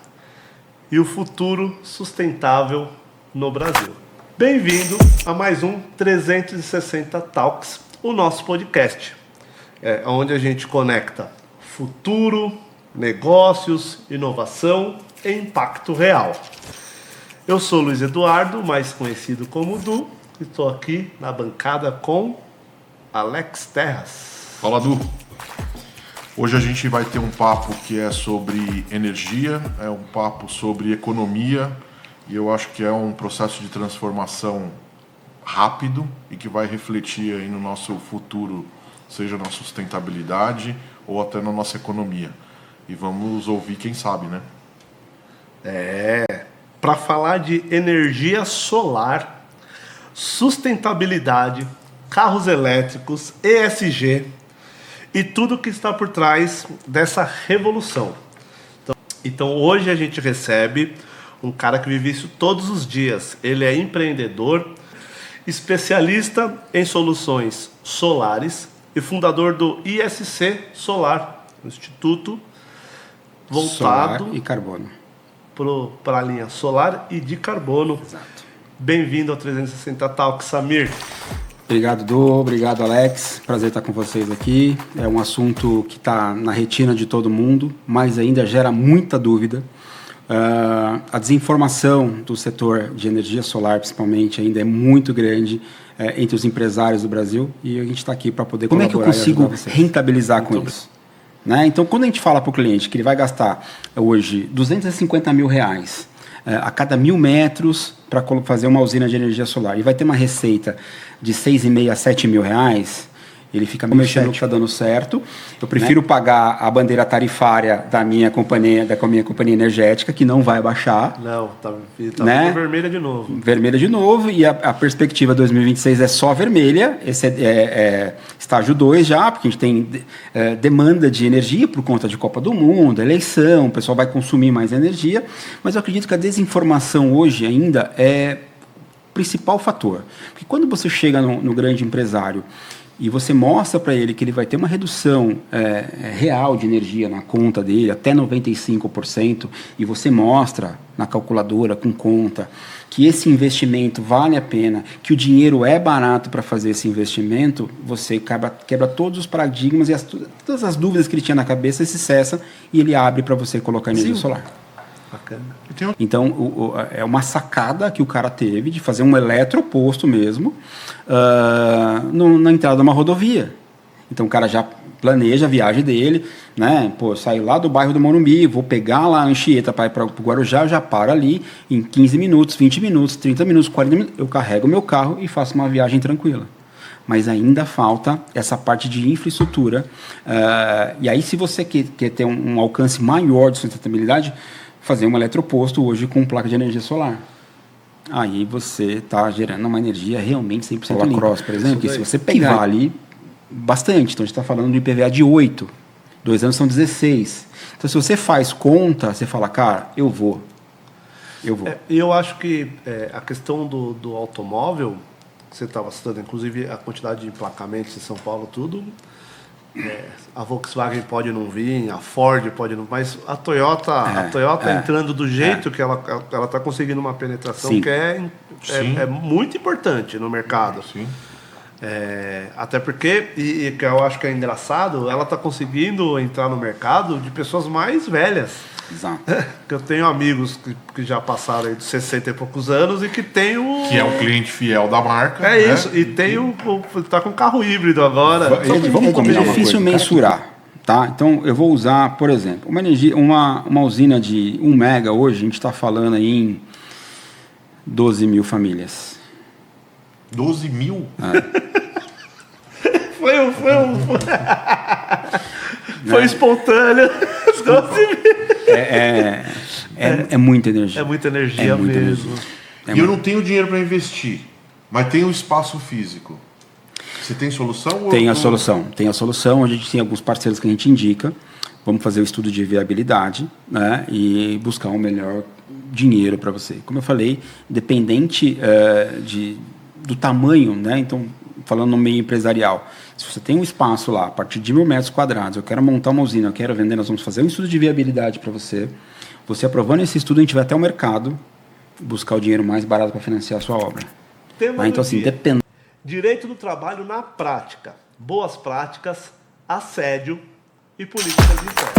e o futuro sustentável no Brasil. Bem-vindo a mais um 360 Talks, o nosso podcast, onde a gente conecta futuro, negócios, inovação e impacto real. Eu sou Luiz Eduardo, mais conhecido como Du, e estou aqui na bancada com Alex Terras. Fala, Du. Hoje a gente vai ter um papo que é sobre energia, é um papo sobre economia, e eu acho que é um processo de transformação rápido e que vai refletir aí no nosso futuro, seja na sustentabilidade ou até na nossa economia. E vamos ouvir quem sabe, né? Para falar de energia solar, sustentabilidade, carros elétricos, ESG e tudo que está por trás dessa revolução. Então hoje a gente recebe um cara que vive isso todos os dias. Ele é empreendedor, especialista em soluções solares e fundador do ISC Solar, Instituto voltado Solar e Carbono. Para a linha solar e de carbono. Exato. Bem-vindo ao 360 Talk, Samir. Obrigado, Du. Obrigado, Alex. Prazer estar com vocês aqui. É um assunto que está na retina de todo mundo, mas ainda gera muita dúvida. A desinformação do setor de energia solar, principalmente, ainda é muito grande entre os empresários do Brasil e a gente está aqui para poder colaborar. Como é que eu consigo rentabilizar com isso? Né? Então, quando a gente fala para o cliente que ele vai gastar hoje R$250 mil a cada 1.000 metros para fazer uma usina de energia solar e vai ter uma receita de R$6.500 a R$7.000, ele fica mexendo no que está dando certo. Eu prefiro pagar a bandeira tarifária da minha companhia energética, que não vai baixar. Não, tá né? Vermelha de novo. Vermelha de novo, e a perspectiva 2026 é só vermelha. Esse é estágio 2 já, porque a gente tem demanda de energia por conta de Copa do Mundo, eleição, o pessoal vai consumir mais energia. Mas eu acredito que a desinformação hoje ainda é o principal fator. Porque quando você chega no grande empresário e você mostra para ele que ele vai ter uma redução real de energia na conta dele, até 95%, e você mostra na calculadora, com conta, que esse investimento vale a pena, que o dinheiro é barato para fazer esse investimento, você quebra todos os paradigmas e todas as dúvidas que ele tinha na cabeça se cessa e ele abre para você colocar energia solar. Bacana. Então, é uma sacada que o cara teve de fazer um eletroposto mesmo na entrada de uma rodovia. Então, o cara já planeja a viagem dele, né? Pô, eu saio lá do bairro do Morumbi, vou pegar lá a Anchieta para ir para o Guarujá, eu já paro ali em 15 minutos, 20 minutos, 30 minutos, 40 minutos, eu carrego o meu carro e faço uma viagem tranquila. Mas ainda falta essa parte de infraestrutura. E aí, se você quer ter um alcance maior de sustentabilidade, fazer um eletroposto hoje com placa de energia solar. Aí você está gerando uma energia realmente 100% limpa. Cross, por exemplo, que se você pegar ali, bastante. Então, a gente está falando de IPVA de 8. 2 anos são 16. Então, se você faz conta, você fala, cara, eu vou. E eu acho que a questão do automóvel, que você estava citando, inclusive a quantidade de emplacamentos em São Paulo, tudo, a Volkswagen pode não vir, a Ford pode não, mas a Toyota entrando do jeito que ela está conseguindo uma penetração Sim. que é muito importante no mercado. Sim. Até porque, e que eu acho que é engraçado, ela está conseguindo entrar no mercado de pessoas mais velhas. Exato. Que eu tenho amigos que já passaram aí de 60 e poucos anos e que tem o... Que é um cliente fiel da marca. É isso, e tem tá com carro híbrido agora. Vamos combinar. É difícil mensurar, tá? Então, eu vou usar, por exemplo, uma usina de 1 mega hoje, a gente está falando aí em 12 mil famílias. 12 mil? Foi espontâneo. 12 mil. É muita energia. É muita energia mesmo. E eu não tenho dinheiro para investir, mas tenho um espaço físico. Você tem solução? Tem a solução. A gente tem alguns parceiros que a gente indica. Vamos fazer o estudo de viabilidade, né, e buscar um melhor dinheiro para você. Como eu falei, independente do tamanho, né? Então, falando no meio empresarial, se você tem um espaço lá, a partir de 1.000 metros quadrados, eu quero montar uma usina, eu quero vender, nós vamos fazer um estudo de viabilidade para você. Você aprovando esse estudo, a gente vai até o mercado buscar o dinheiro mais barato para financiar a sua obra. Então, assim, depende. Direito do trabalho na prática. Boas práticas, assédio e políticas internas.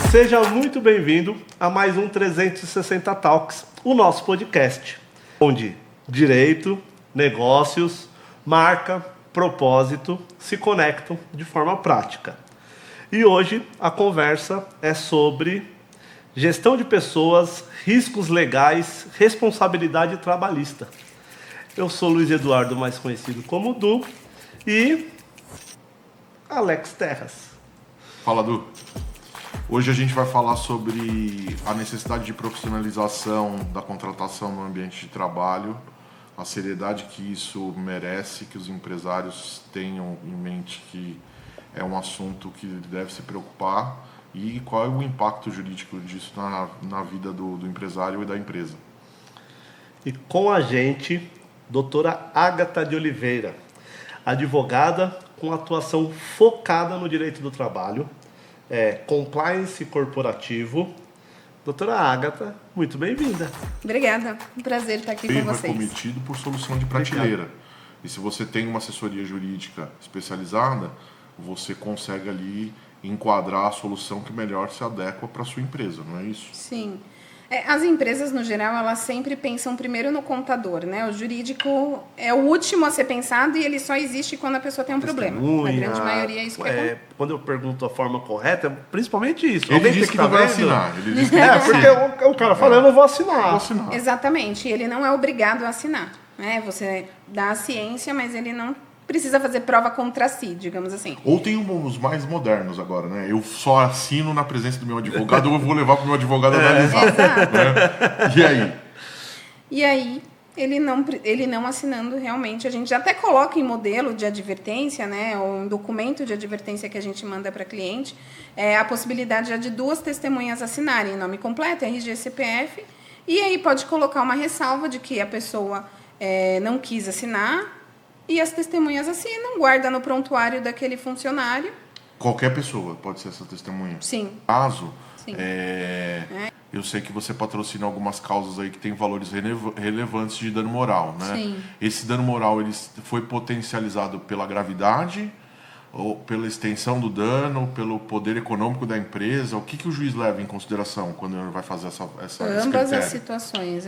Seja muito bem-vindo a mais um 360 Talks, o nosso podcast, onde direito, negócios, marca, propósito se conectam de forma prática. E hoje a conversa é sobre gestão de pessoas, riscos legais, responsabilidade trabalhista. Eu sou Luiz Eduardo, mais conhecido como Du, e Alex Terras. Fala, Du. Hoje a gente vai falar sobre a necessidade de profissionalização da contratação no ambiente de trabalho, a seriedade que isso merece, que os empresários tenham em mente que é um assunto que deve se preocupar e qual é o impacto jurídico disso na vida do empresário e da empresa. E com a gente, doutora Ágata de Oliveira, advogada com atuação focada no direito do trabalho, compliance corporativo. Doutora Ágata, muito bem-vinda. Obrigada, um prazer estar aqui com vocês. Cometido por solução de prateleira. E se você tem uma assessoria jurídica especializada, você consegue ali enquadrar a solução que melhor se adequa para a sua empresa, não é isso? Sim. As empresas, no geral, elas sempre pensam primeiro no contador, né? O jurídico é o último a ser pensado e ele só existe quando a pessoa tem um problema. Na grande maioria é isso que acontece. Quando eu pergunto a forma correta, é principalmente isso. Ele disse que não vai assinar. Ele disse que porque o cara fala, eu não vou assinar. Exatamente. Ele não é obrigado a assinar, né? Você dá a ciência, mas ele não precisa fazer prova contra si, digamos assim. Ou tem os mais modernos agora, né? Eu só assino na presença do meu advogado ou eu vou levar para o meu advogado analisar. Exato. Né? E aí? E aí, ele não assinando, realmente, a gente até coloca em modelo de advertência, né, ou em documento de advertência que a gente manda para cliente, a possibilidade já de 2 testemunhas assinarem nome completo, RG, CPF, e aí pode colocar uma ressalva de que a pessoa não quis assinar, e as testemunhas assinam, guarda no prontuário daquele funcionário. Qualquer pessoa pode ser essa testemunha? Sim. Caso, eu sei que você patrocina algumas causas aí que tem valores relevantes de dano moral, né? Sim. Esse dano moral ele foi potencializado pela gravidade, ou pela extensão do dano, pelo poder econômico da empresa? O que o juiz leva em consideração quando ele vai fazer esse Ambas as situações,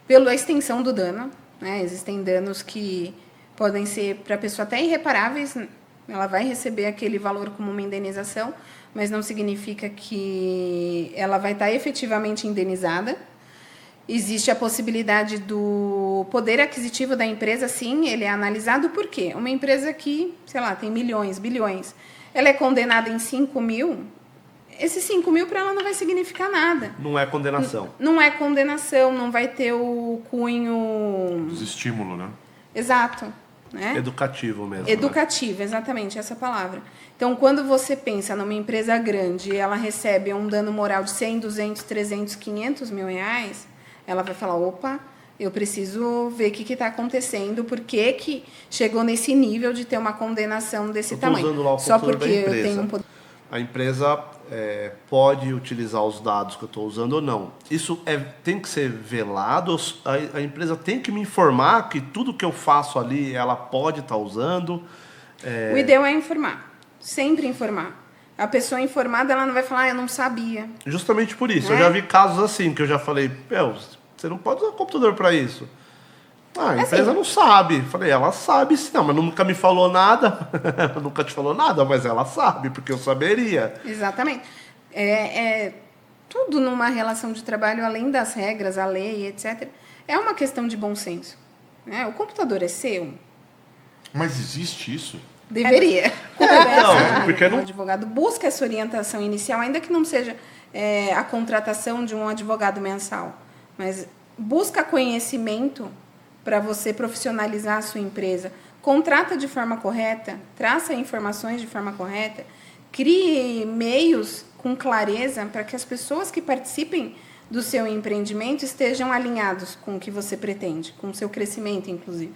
pela extensão do dano, né? Existem danos que podem ser para a pessoa até irreparáveis, ela vai receber aquele valor como uma indenização, mas não significa que ela vai estar efetivamente indenizada. Existe a possibilidade do poder aquisitivo da empresa, sim, ele é analisado por quê? Uma empresa que, sei lá, tem milhões, bilhões, ela é condenada em 5 mil, esses 5 mil para ela não vai significar nada. Não é condenação. Não é condenação, não vai ter o cunho... Desestímulo, né? Exato. Né? Educativo mesmo. Educativo, exatamente, essa palavra. Então, quando você pensa numa empresa grande e ela recebe um dano moral de 100, 200, 300, 500 mil reais, ela vai falar, opa, Eu preciso ver o que está acontecendo, por que chegou nesse nível de ter uma condenação desse tamanho. Usando lá o Só computador porque da eu empresa. tenho um poder. A empresa pode utilizar os dados que eu estou usando ou não. Isso tem que ser velado. A empresa tem que me informar que tudo que eu faço ali ela pode estar usando. O ideal é informar, sempre informar. A pessoa informada, ela não vai falar, eu não sabia. Justamente por isso. Né? Eu já vi casos assim, que eu já falei, você não pode usar computador para isso. A empresa não sabe. Falei, ela sabe sim, não, mas nunca me falou nada. Nunca te falou nada, mas ela sabe, porque eu saberia. Exatamente. Tudo numa relação de trabalho, além das regras, a lei, etc., é uma questão de bom senso. Né? O computador é seu? Mas existe isso? Deveria. Porque O advogado busca essa orientação inicial, ainda que não seja a contratação de um advogado mensal, mas busca conhecimento para você profissionalizar a sua empresa. Contrata de forma correta, traça informações de forma correta, crie meios com clareza para que as pessoas que participem do seu empreendimento estejam alinhados com o que você pretende, com o seu crescimento, inclusive.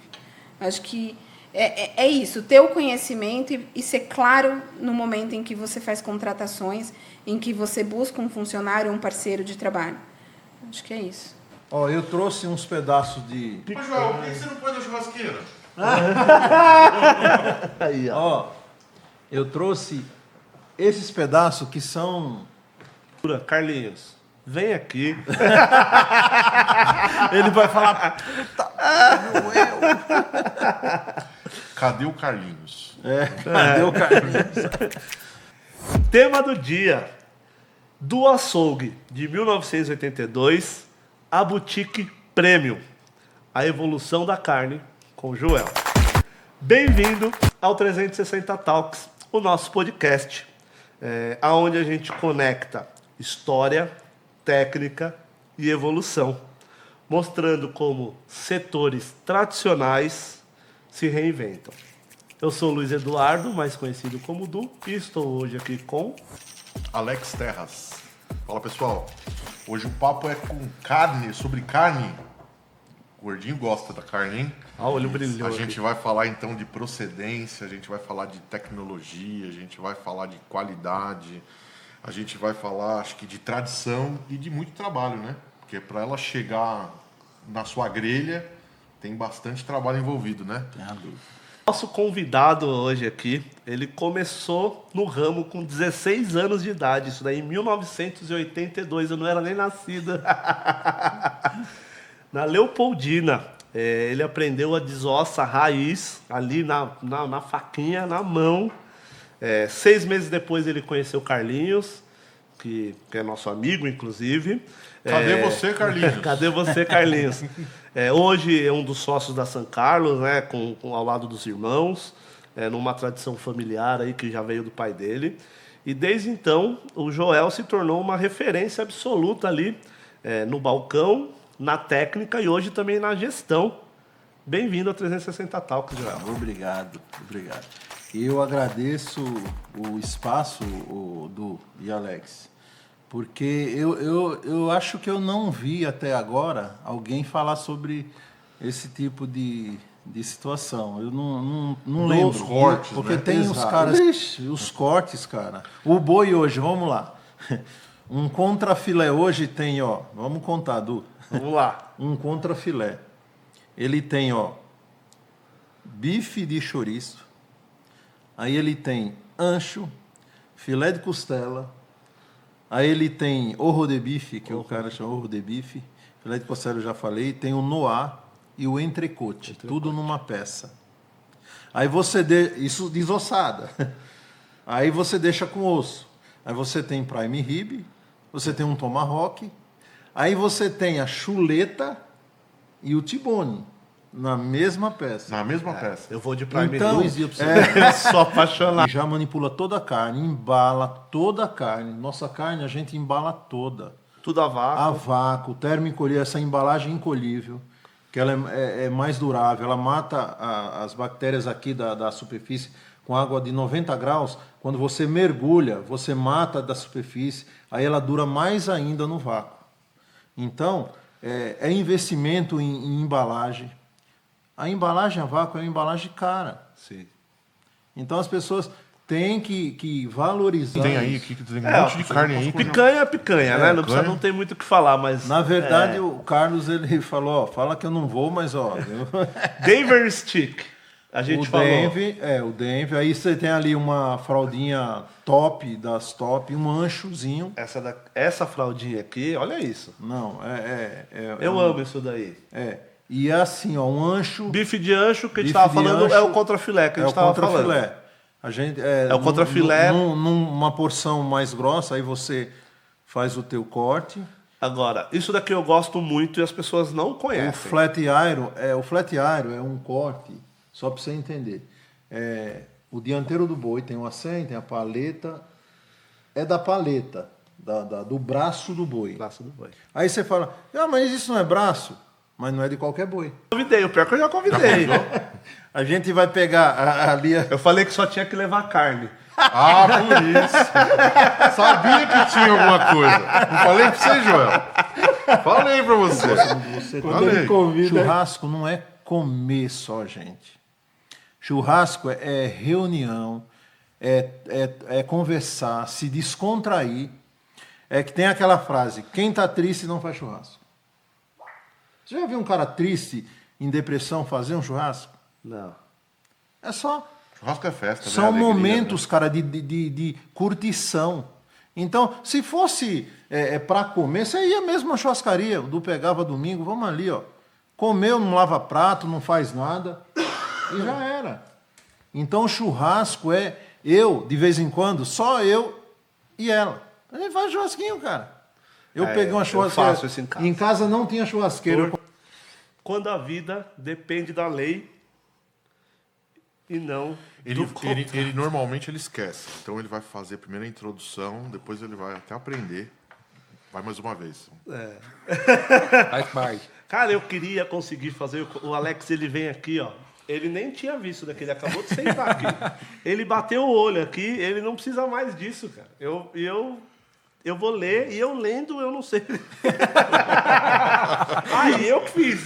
Acho que é isso, ter o conhecimento e ser claro no momento em que você faz contratações, em que você busca um funcionário, um parceiro de trabalho. Acho que é isso. Ó, eu trouxe uns pedaços de... Mas, Joel, por que você não põe na churrasqueira? Aí, ó. Eu trouxe esses pedaços que são... Carlinhos, vem aqui. Ele vai falar... Cadê o Carlinhos? Cadê o Carlinhos? Tema do dia. Do açougue de 1982, a boutique Premium. A evolução da carne com Joel. Bem-vindo ao 360 Talks, o nosso podcast, onde a gente conecta história, técnica e evolução, mostrando como setores tradicionais se reinventam. Eu sou o Luiz Eduardo, mais conhecido como Du, e estou hoje aqui com Alex Terras. Fala, pessoal. Hoje o papo é com carne, sobre carne. O Gordinho gosta da carne, hein? Ah, o olho brilhou A gente aqui. vai falar então de procedência, a gente vai falar de tecnologia, a gente vai falar de qualidade, a gente vai falar, acho que, de tradição e de muito trabalho, né? Porque para ela chegar na sua grelha, tem bastante trabalho envolvido, né? Nosso convidado hoje aqui, ele começou no ramo com 16 anos de idade, isso daí em 1982, eu não era nem nascida. Na Leopoldina, ele aprendeu a desossa raiz, ali na faquinha, na mão. 6 meses depois ele conheceu o Carlinhos, que é nosso amigo, inclusive. Cadê você, Carlinhos? Cadê você, Carlinhos? Hoje é um dos sócios da San Carlos, né, ao lado dos irmãos, numa tradição familiar aí que já veio do pai dele. E desde então, o Joel se tornou uma referência absoluta ali no balcão, na técnica e hoje também na gestão. Bem-vindo a 360 Talks, Joel. Obrigado. Eu agradeço o espaço, Du e Alex, porque eu acho que eu não vi até agora alguém falar sobre esse tipo de situação. Eu não lembro. Os cortes, porque né? tem os caras... Ixi, os cortes, cara. O boi hoje, vamos lá. Um contrafilé hoje tem, ó... Vamos contar, Du. Vamos lá. Um contrafilé. Ele tem, ó... bife de chouriço. Aí ele tem ancho, filé de costela. Aí ele tem orro de bife, que o cara chama orro de bife. Filé de costela eu já falei. Tem o noir e o entrecote. Tudo numa peça. Aí você... Isso desossada. Aí você deixa com osso. Aí você tem prime rib. Você tem um tomahawk. Aí você tem a chuleta e o tibone. Na mesma peça. Na mesma peça. Eu vou de prime então, rib. Sou apaixonado. Já manipula toda a carne, embala toda a carne. Nossa carne a gente embala toda. Tudo a vácuo. A vácuo, termoencolhível, essa embalagem encolhível, que ela é mais durável. Ela mata as bactérias aqui da superfície com água de 90 graus. Quando você mergulha, você mata da superfície. Aí ela dura mais ainda no vácuo. Então, é investimento em embalagem. A embalagem a vácuo é uma embalagem cara. Sim. Então as pessoas têm que valorizar. Tem aí, isso. tem um monte de carne aí. Picanha é picanha, né? Não tem muito o que falar, mas... Na verdade, o Carlos, ele falou, ó, fala que eu não vou, mas ó... Denver Stick, a gente falou. O Denver. Aí você tem ali uma fraldinha top, das top, um anchozinho. Essa fraldinha aqui, olha isso. Não, Eu amo isso daí. E é assim, ó, um ancho... Bife de ancho que a gente estava falando é o contrafilé que a gente estava falando. A gente, o contrafilé. Numa porção mais grossa, aí você faz o teu corte. Agora, isso daqui eu gosto muito e as pessoas não conhecem. O flat iron é um corte, só para você entender. O dianteiro do boi tem o acém, tem a paleta. É da paleta, do braço do boi. Aí você fala, mas isso não é braço? Mas não é de qualquer boi. Convidei, o pior que eu já convidei. A gente vai pegar ali... Eu falei que só tinha que levar carne. Ah, por isso. Sabia que tinha alguma coisa. Não falei pra você, Joel. Falei pra você. Quando ele convida... Churrasco não é comer só, gente. Churrasco é reunião, é conversar, se descontrair. É que tem aquela frase, quem tá triste não faz churrasco. Você já viu um cara triste, em depressão, fazer um churrasco? Não. É só... Churrasco é festa, São né? Alegria, momentos, né? cara, de curtição. Então, se fosse para comer, você ia mesmo na churrascaria, do pegava domingo, vamos ali, ó. Comeu, não lava prato, não faz nada, e já era. Então, churrasco de vez em quando, só eu e ela. A gente faz churrasquinho, cara. Eu peguei uma churrasqueira. Eu faço isso em casa. Em casa não tinha churrasqueira. Quando a vida depende da lei e não ele normalmente ele esquece. Então ele vai fazer primeiro a introdução, depois ele vai até aprender. Vai mais uma vez. Faz parte. Cara, eu queria conseguir fazer... O Alex, ele vem aqui, ó. Ele nem tinha visto daqui, ele acabou de sentar aqui. Ele bateu o olho aqui, ele não precisa mais disso, cara. Eu vou ler, e eu lendo, eu não sei. Aí eu que fiz.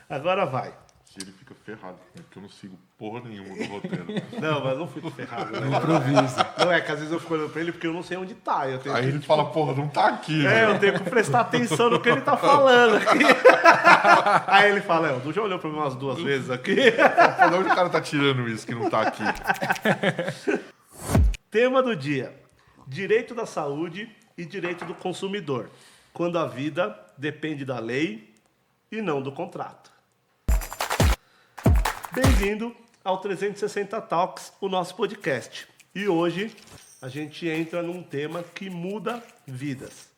Agora vai. Ele fica ferrado, porque eu não sigo porra nenhuma do roteiro. Não, mas não fico ferrado. Não. Improvisa. Não, é que às vezes eu fico olhando pra ele porque eu não sei onde tá. Aí ele fala, porra, não tá aqui. Eu tenho que prestar atenção no que ele tá falando aqui. Aí ele fala, o Du já olhou pra mim umas 2 vezes aqui. De onde o cara tá tirando isso que não tá aqui? Tema do dia: direito da saúde e direito do consumidor, quando a vida depende da lei e não do contrato. Bem-vindo ao 360 Talks, o nosso podcast. E hoje a gente entra num tema que muda vidas.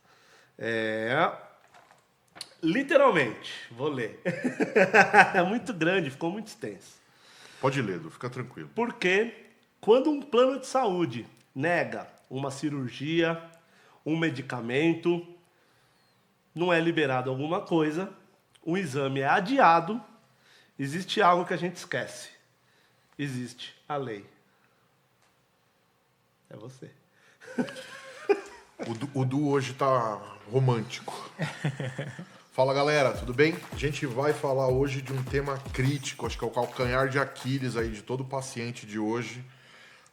Literalmente, vou ler. É muito grande, ficou muito extenso. Pode ler, Edu, fica tranquilo. Porque quando um plano de saúde nega uma cirurgia, um medicamento, não é liberado alguma coisa, o exame é adiado, existe algo que a gente esquece. Existe a lei. É você. O Du hoje tá romântico. Fala, galera, tudo bem? A gente vai falar hoje de um tema crítico, acho que é o calcanhar de Aquiles aí de todo paciente de hoje,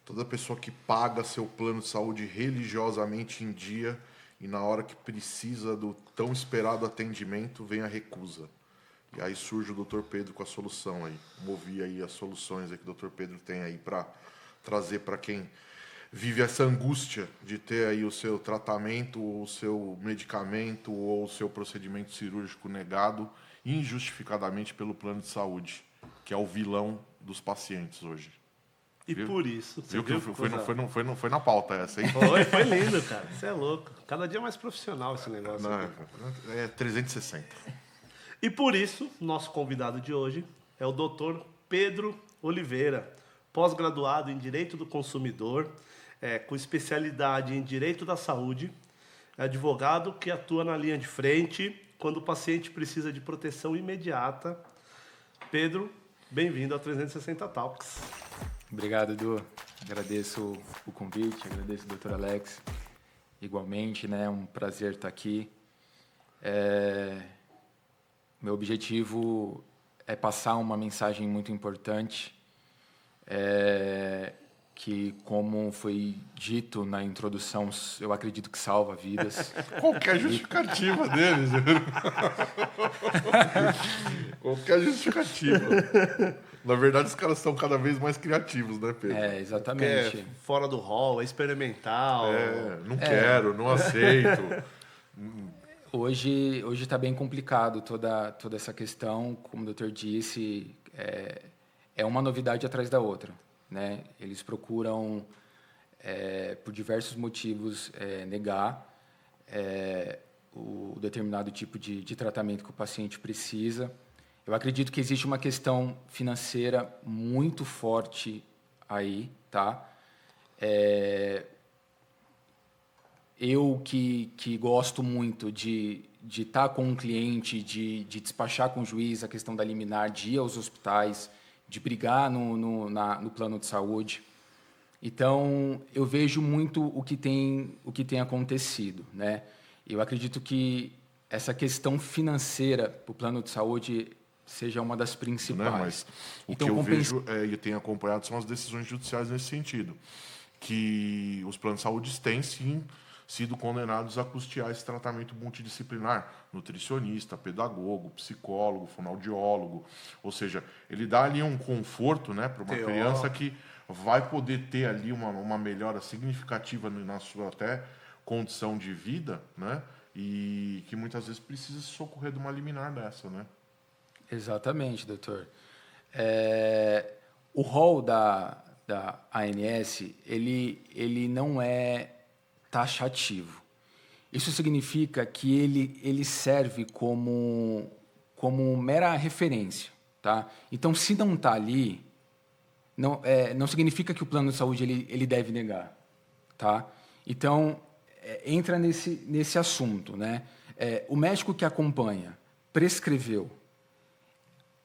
toda pessoa que paga seu plano de saúde religiosamente em dia e na hora que precisa do tão esperado atendimento vem a recusa. E aí surge o Dr. Pedro com a solução aí. Movi aí as soluções aí que o Dr. Pedro tem aí para trazer para quem vive essa angústia de ter aí o seu tratamento, o seu medicamento ou o seu procedimento cirúrgico negado injustificadamente pelo plano de saúde, que é o vilão dos pacientes hoje. E viu? Por isso... Viu que foi na pauta essa, hein? Foi lindo, cara. Você é louco. Cada dia mais profissional esse negócio. Não, é 360. E por isso, nosso convidado de hoje é o Dr. Pedro Oliveira, pós-graduado em Direito do Consumidor, com especialidade em Direito da Saúde, advogado que atua na linha de frente quando o paciente precisa de proteção imediata. Pedro, bem-vindo ao 360 Talks. Obrigado, Edu. Agradeço o convite, agradeço o Dr. Alex. igualmente, né? É um prazer estar aqui. Meu objetivo é passar uma mensagem muito importante, que, como foi dito na introdução, eu acredito que salva vidas. Qualquer justificativa deles. Qualquer justificativa. Na verdade, os caras estão cada vez mais criativos, né, Pedro? Exatamente. Porque é fora do hall, é experimental. Não quero, não aceito. Hoje está bem complicado toda essa questão, como o doutor disse, é uma novidade atrás da outra, né? Eles procuram, por diversos motivos, negar o determinado tipo de tratamento que o paciente precisa. Eu acredito que existe uma questão financeira muito forte aí, tá? Eu que gosto muito de estar com um cliente, de despachar com o juiz a questão da liminar, de ir aos hospitais, de brigar no plano de saúde. Então, eu vejo muito o que tem acontecido, né? Eu acredito que essa questão financeira para o plano de saúde seja uma das principais. Né? Mas o então, que eu vejo e tenho acompanhado são as decisões judiciais nesse sentido, que os planos de saúde têm, sim, sido condenados a custear esse tratamento multidisciplinar, nutricionista, pedagogo, psicólogo, fonoaudiólogo, ou seja, ele dá ali um conforto, né, para uma criança que vai poder ter ali uma melhora significativa na sua até condição de vida, né, e que muitas vezes precisa se socorrer de uma liminar dessa, né? Exatamente, doutor. O rol da ANS, ele não é taxativo. Isso significa que ele serve como mera referência, tá? Então, se não está ali, não significa que o plano de saúde ele deve negar, tá? Então, entra nesse assunto, né? O médico que acompanha prescreveu,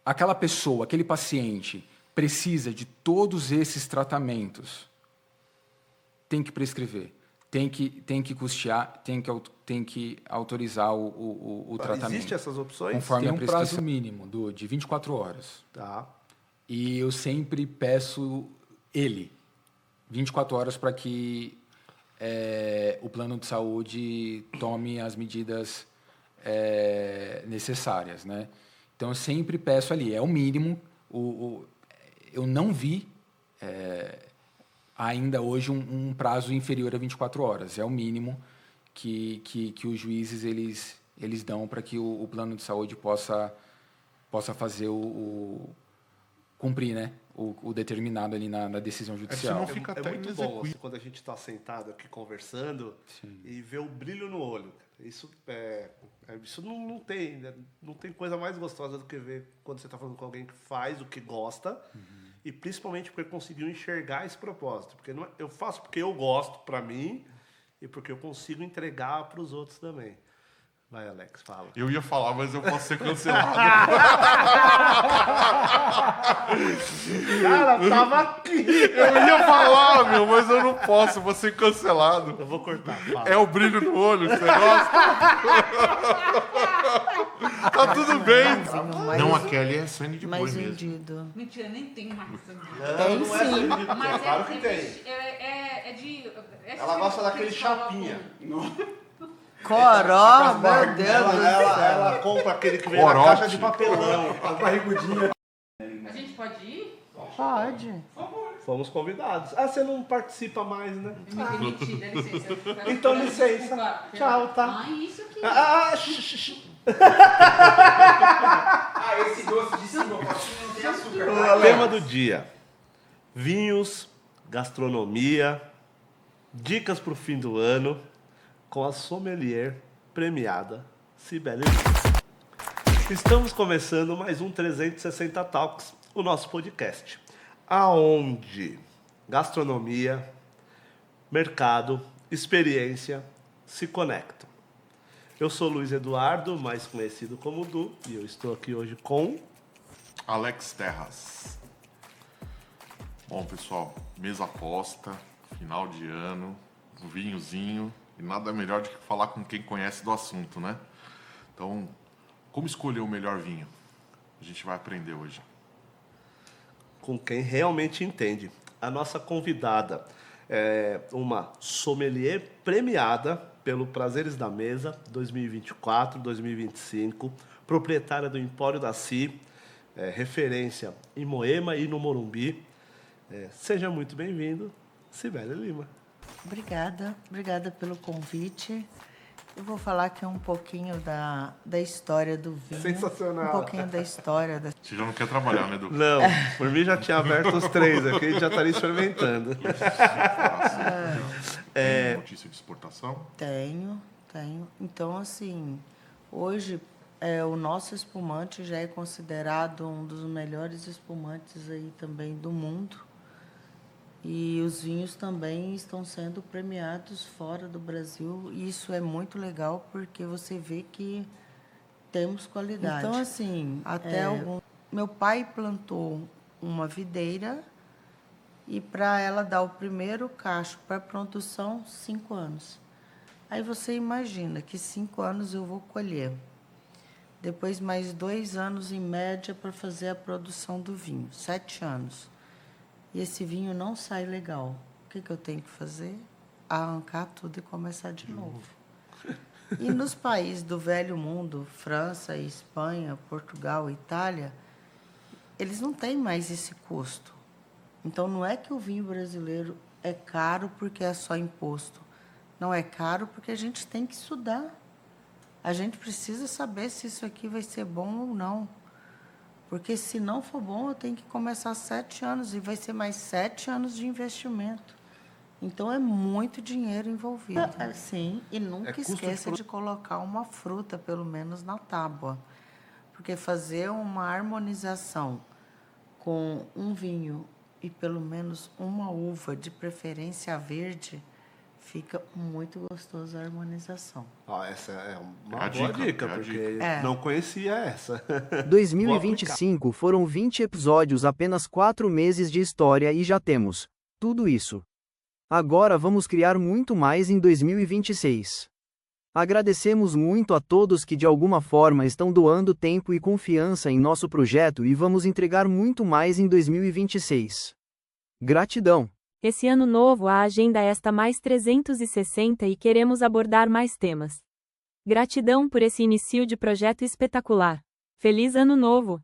aquela pessoa, aquele paciente precisa de todos esses tratamentos, tem que prescrever. Tem que custear, tem que autorizar o tratamento. Existem essas opções? Conforme Tem a prazo prescrição mínimo de 24 horas. Tá. E eu sempre peço 24 horas para que o plano de saúde tome as medidas necessárias, né? Então, eu sempre peço ali, é o mínimo. Eu não vi ainda hoje um prazo inferior a 24 horas. É o mínimo que os juízes eles dão para que o plano de saúde possa fazer cumprir, né, o determinado ali na decisão judicial. É muito bom assim, quando a gente está sentado aqui conversando e vê o brilho no olho. Isso não tem coisa mais gostosa do que ver quando você está falando com alguém que faz o que gosta. E principalmente porque conseguiu enxergar esse propósito. Porque eu faço porque eu gosto para mim e porque eu consigo entregar para os outros também. Vai, Alex, fala. Eu ia falar, mas eu posso ser cancelado. Cara, tava aqui. Eu ia falar, mas eu não posso, vou ser cancelado. Eu vou cortar. Fala. É o brilho no olho, você gosta? Tá tudo bem. Não, a Kelly é sangue de boi mesmo. Vendido. Mentira, nem tem mais sangue. Tem sim. Mas Claro que tem. Ela gosta daquele chapinha. Coró, meu Deus do céu. Ela compra aquele que vem na caixa de papelão. A barrigudinha. A gente pode ir? Pode. Fomos convidados. Você não participa mais, né? Me demiti, dá licença. Então, licença. Tchau, tá? Isso aqui. Esse doce de cima não tem açúcar. O tema do dia: vinhos, gastronomia, dicas para o fim do ano, com a sommelier premiada Cibele Lins. Estamos começando mais um 360 Talks, o nosso podcast, aonde gastronomia, mercado, experiência se conectam. Eu sou Luiz Eduardo, mais conhecido como Du, e eu estou aqui hoje com Alex Terras. Bom, pessoal, mesa posta, final de ano, um vinhozinho, E nada melhor do que falar com quem conhece do assunto, né? Então, como escolher o melhor vinho? A gente vai aprender hoje. Com quem realmente entende. A nossa convidada é uma sommelier premiada pelo Prazeres da Mesa 2024-2025, proprietária do Empório da Si, referência em Moema e no Morumbi. Seja muito bem-vindo, Cibele Lima. Obrigada pelo convite. Eu vou falar aqui um pouquinho da história do vinho. Sensacional. Um pouquinho da história. Você já não quer trabalhar, né, Edu? Não, por mim já tinha aberto os 3 aqui, a gente já estaria experimentando. Tem notícia de exportação? Tenho. Então, assim, hoje o nosso espumante já é considerado um dos melhores espumantes aí também do mundo. E os vinhos também estão sendo premiados fora do Brasil. E isso é muito legal porque você vê que temos qualidade. Então, assim, meu pai plantou uma videira e para ela dar o primeiro cacho para a produção, 5 anos. Aí você imagina que 5 anos eu vou colher. Depois mais 2 anos em média para fazer a produção do vinho, 7 anos. E esse vinho não sai legal. O que eu tenho que fazer? Arrancar tudo e começar de novo. E nos países do velho mundo, França, Espanha, Portugal, Itália, eles não têm mais esse custo. Então, não é que o vinho brasileiro é caro porque é só imposto. Não é caro porque a gente tem que estudar. A gente precisa saber se isso aqui vai ser bom ou não. Porque se não for bom, eu tenho que começar 7 anos e vai ser mais 7 anos de investimento. Então, é muito dinheiro envolvido. Sim, e nunca esqueça de colocar uma fruta, pelo menos, na tábua. Porque fazer uma harmonização com um vinho e pelo menos uma uva, de preferência verde, fica muito gostoso a harmonização. Essa é uma boa dica, porque não conhecia essa. 2025 foram 20 episódios, apenas 4 meses de história e já temos tudo isso. Agora vamos criar muito mais em 2026. Agradecemos muito a todos que de alguma forma estão doando tempo e confiança em nosso projeto e vamos entregar muito mais em 2026. Gratidão! Esse ano novo a agenda está mais 360 e queremos abordar mais temas. Gratidão por esse início de projeto espetacular. Feliz Ano Novo!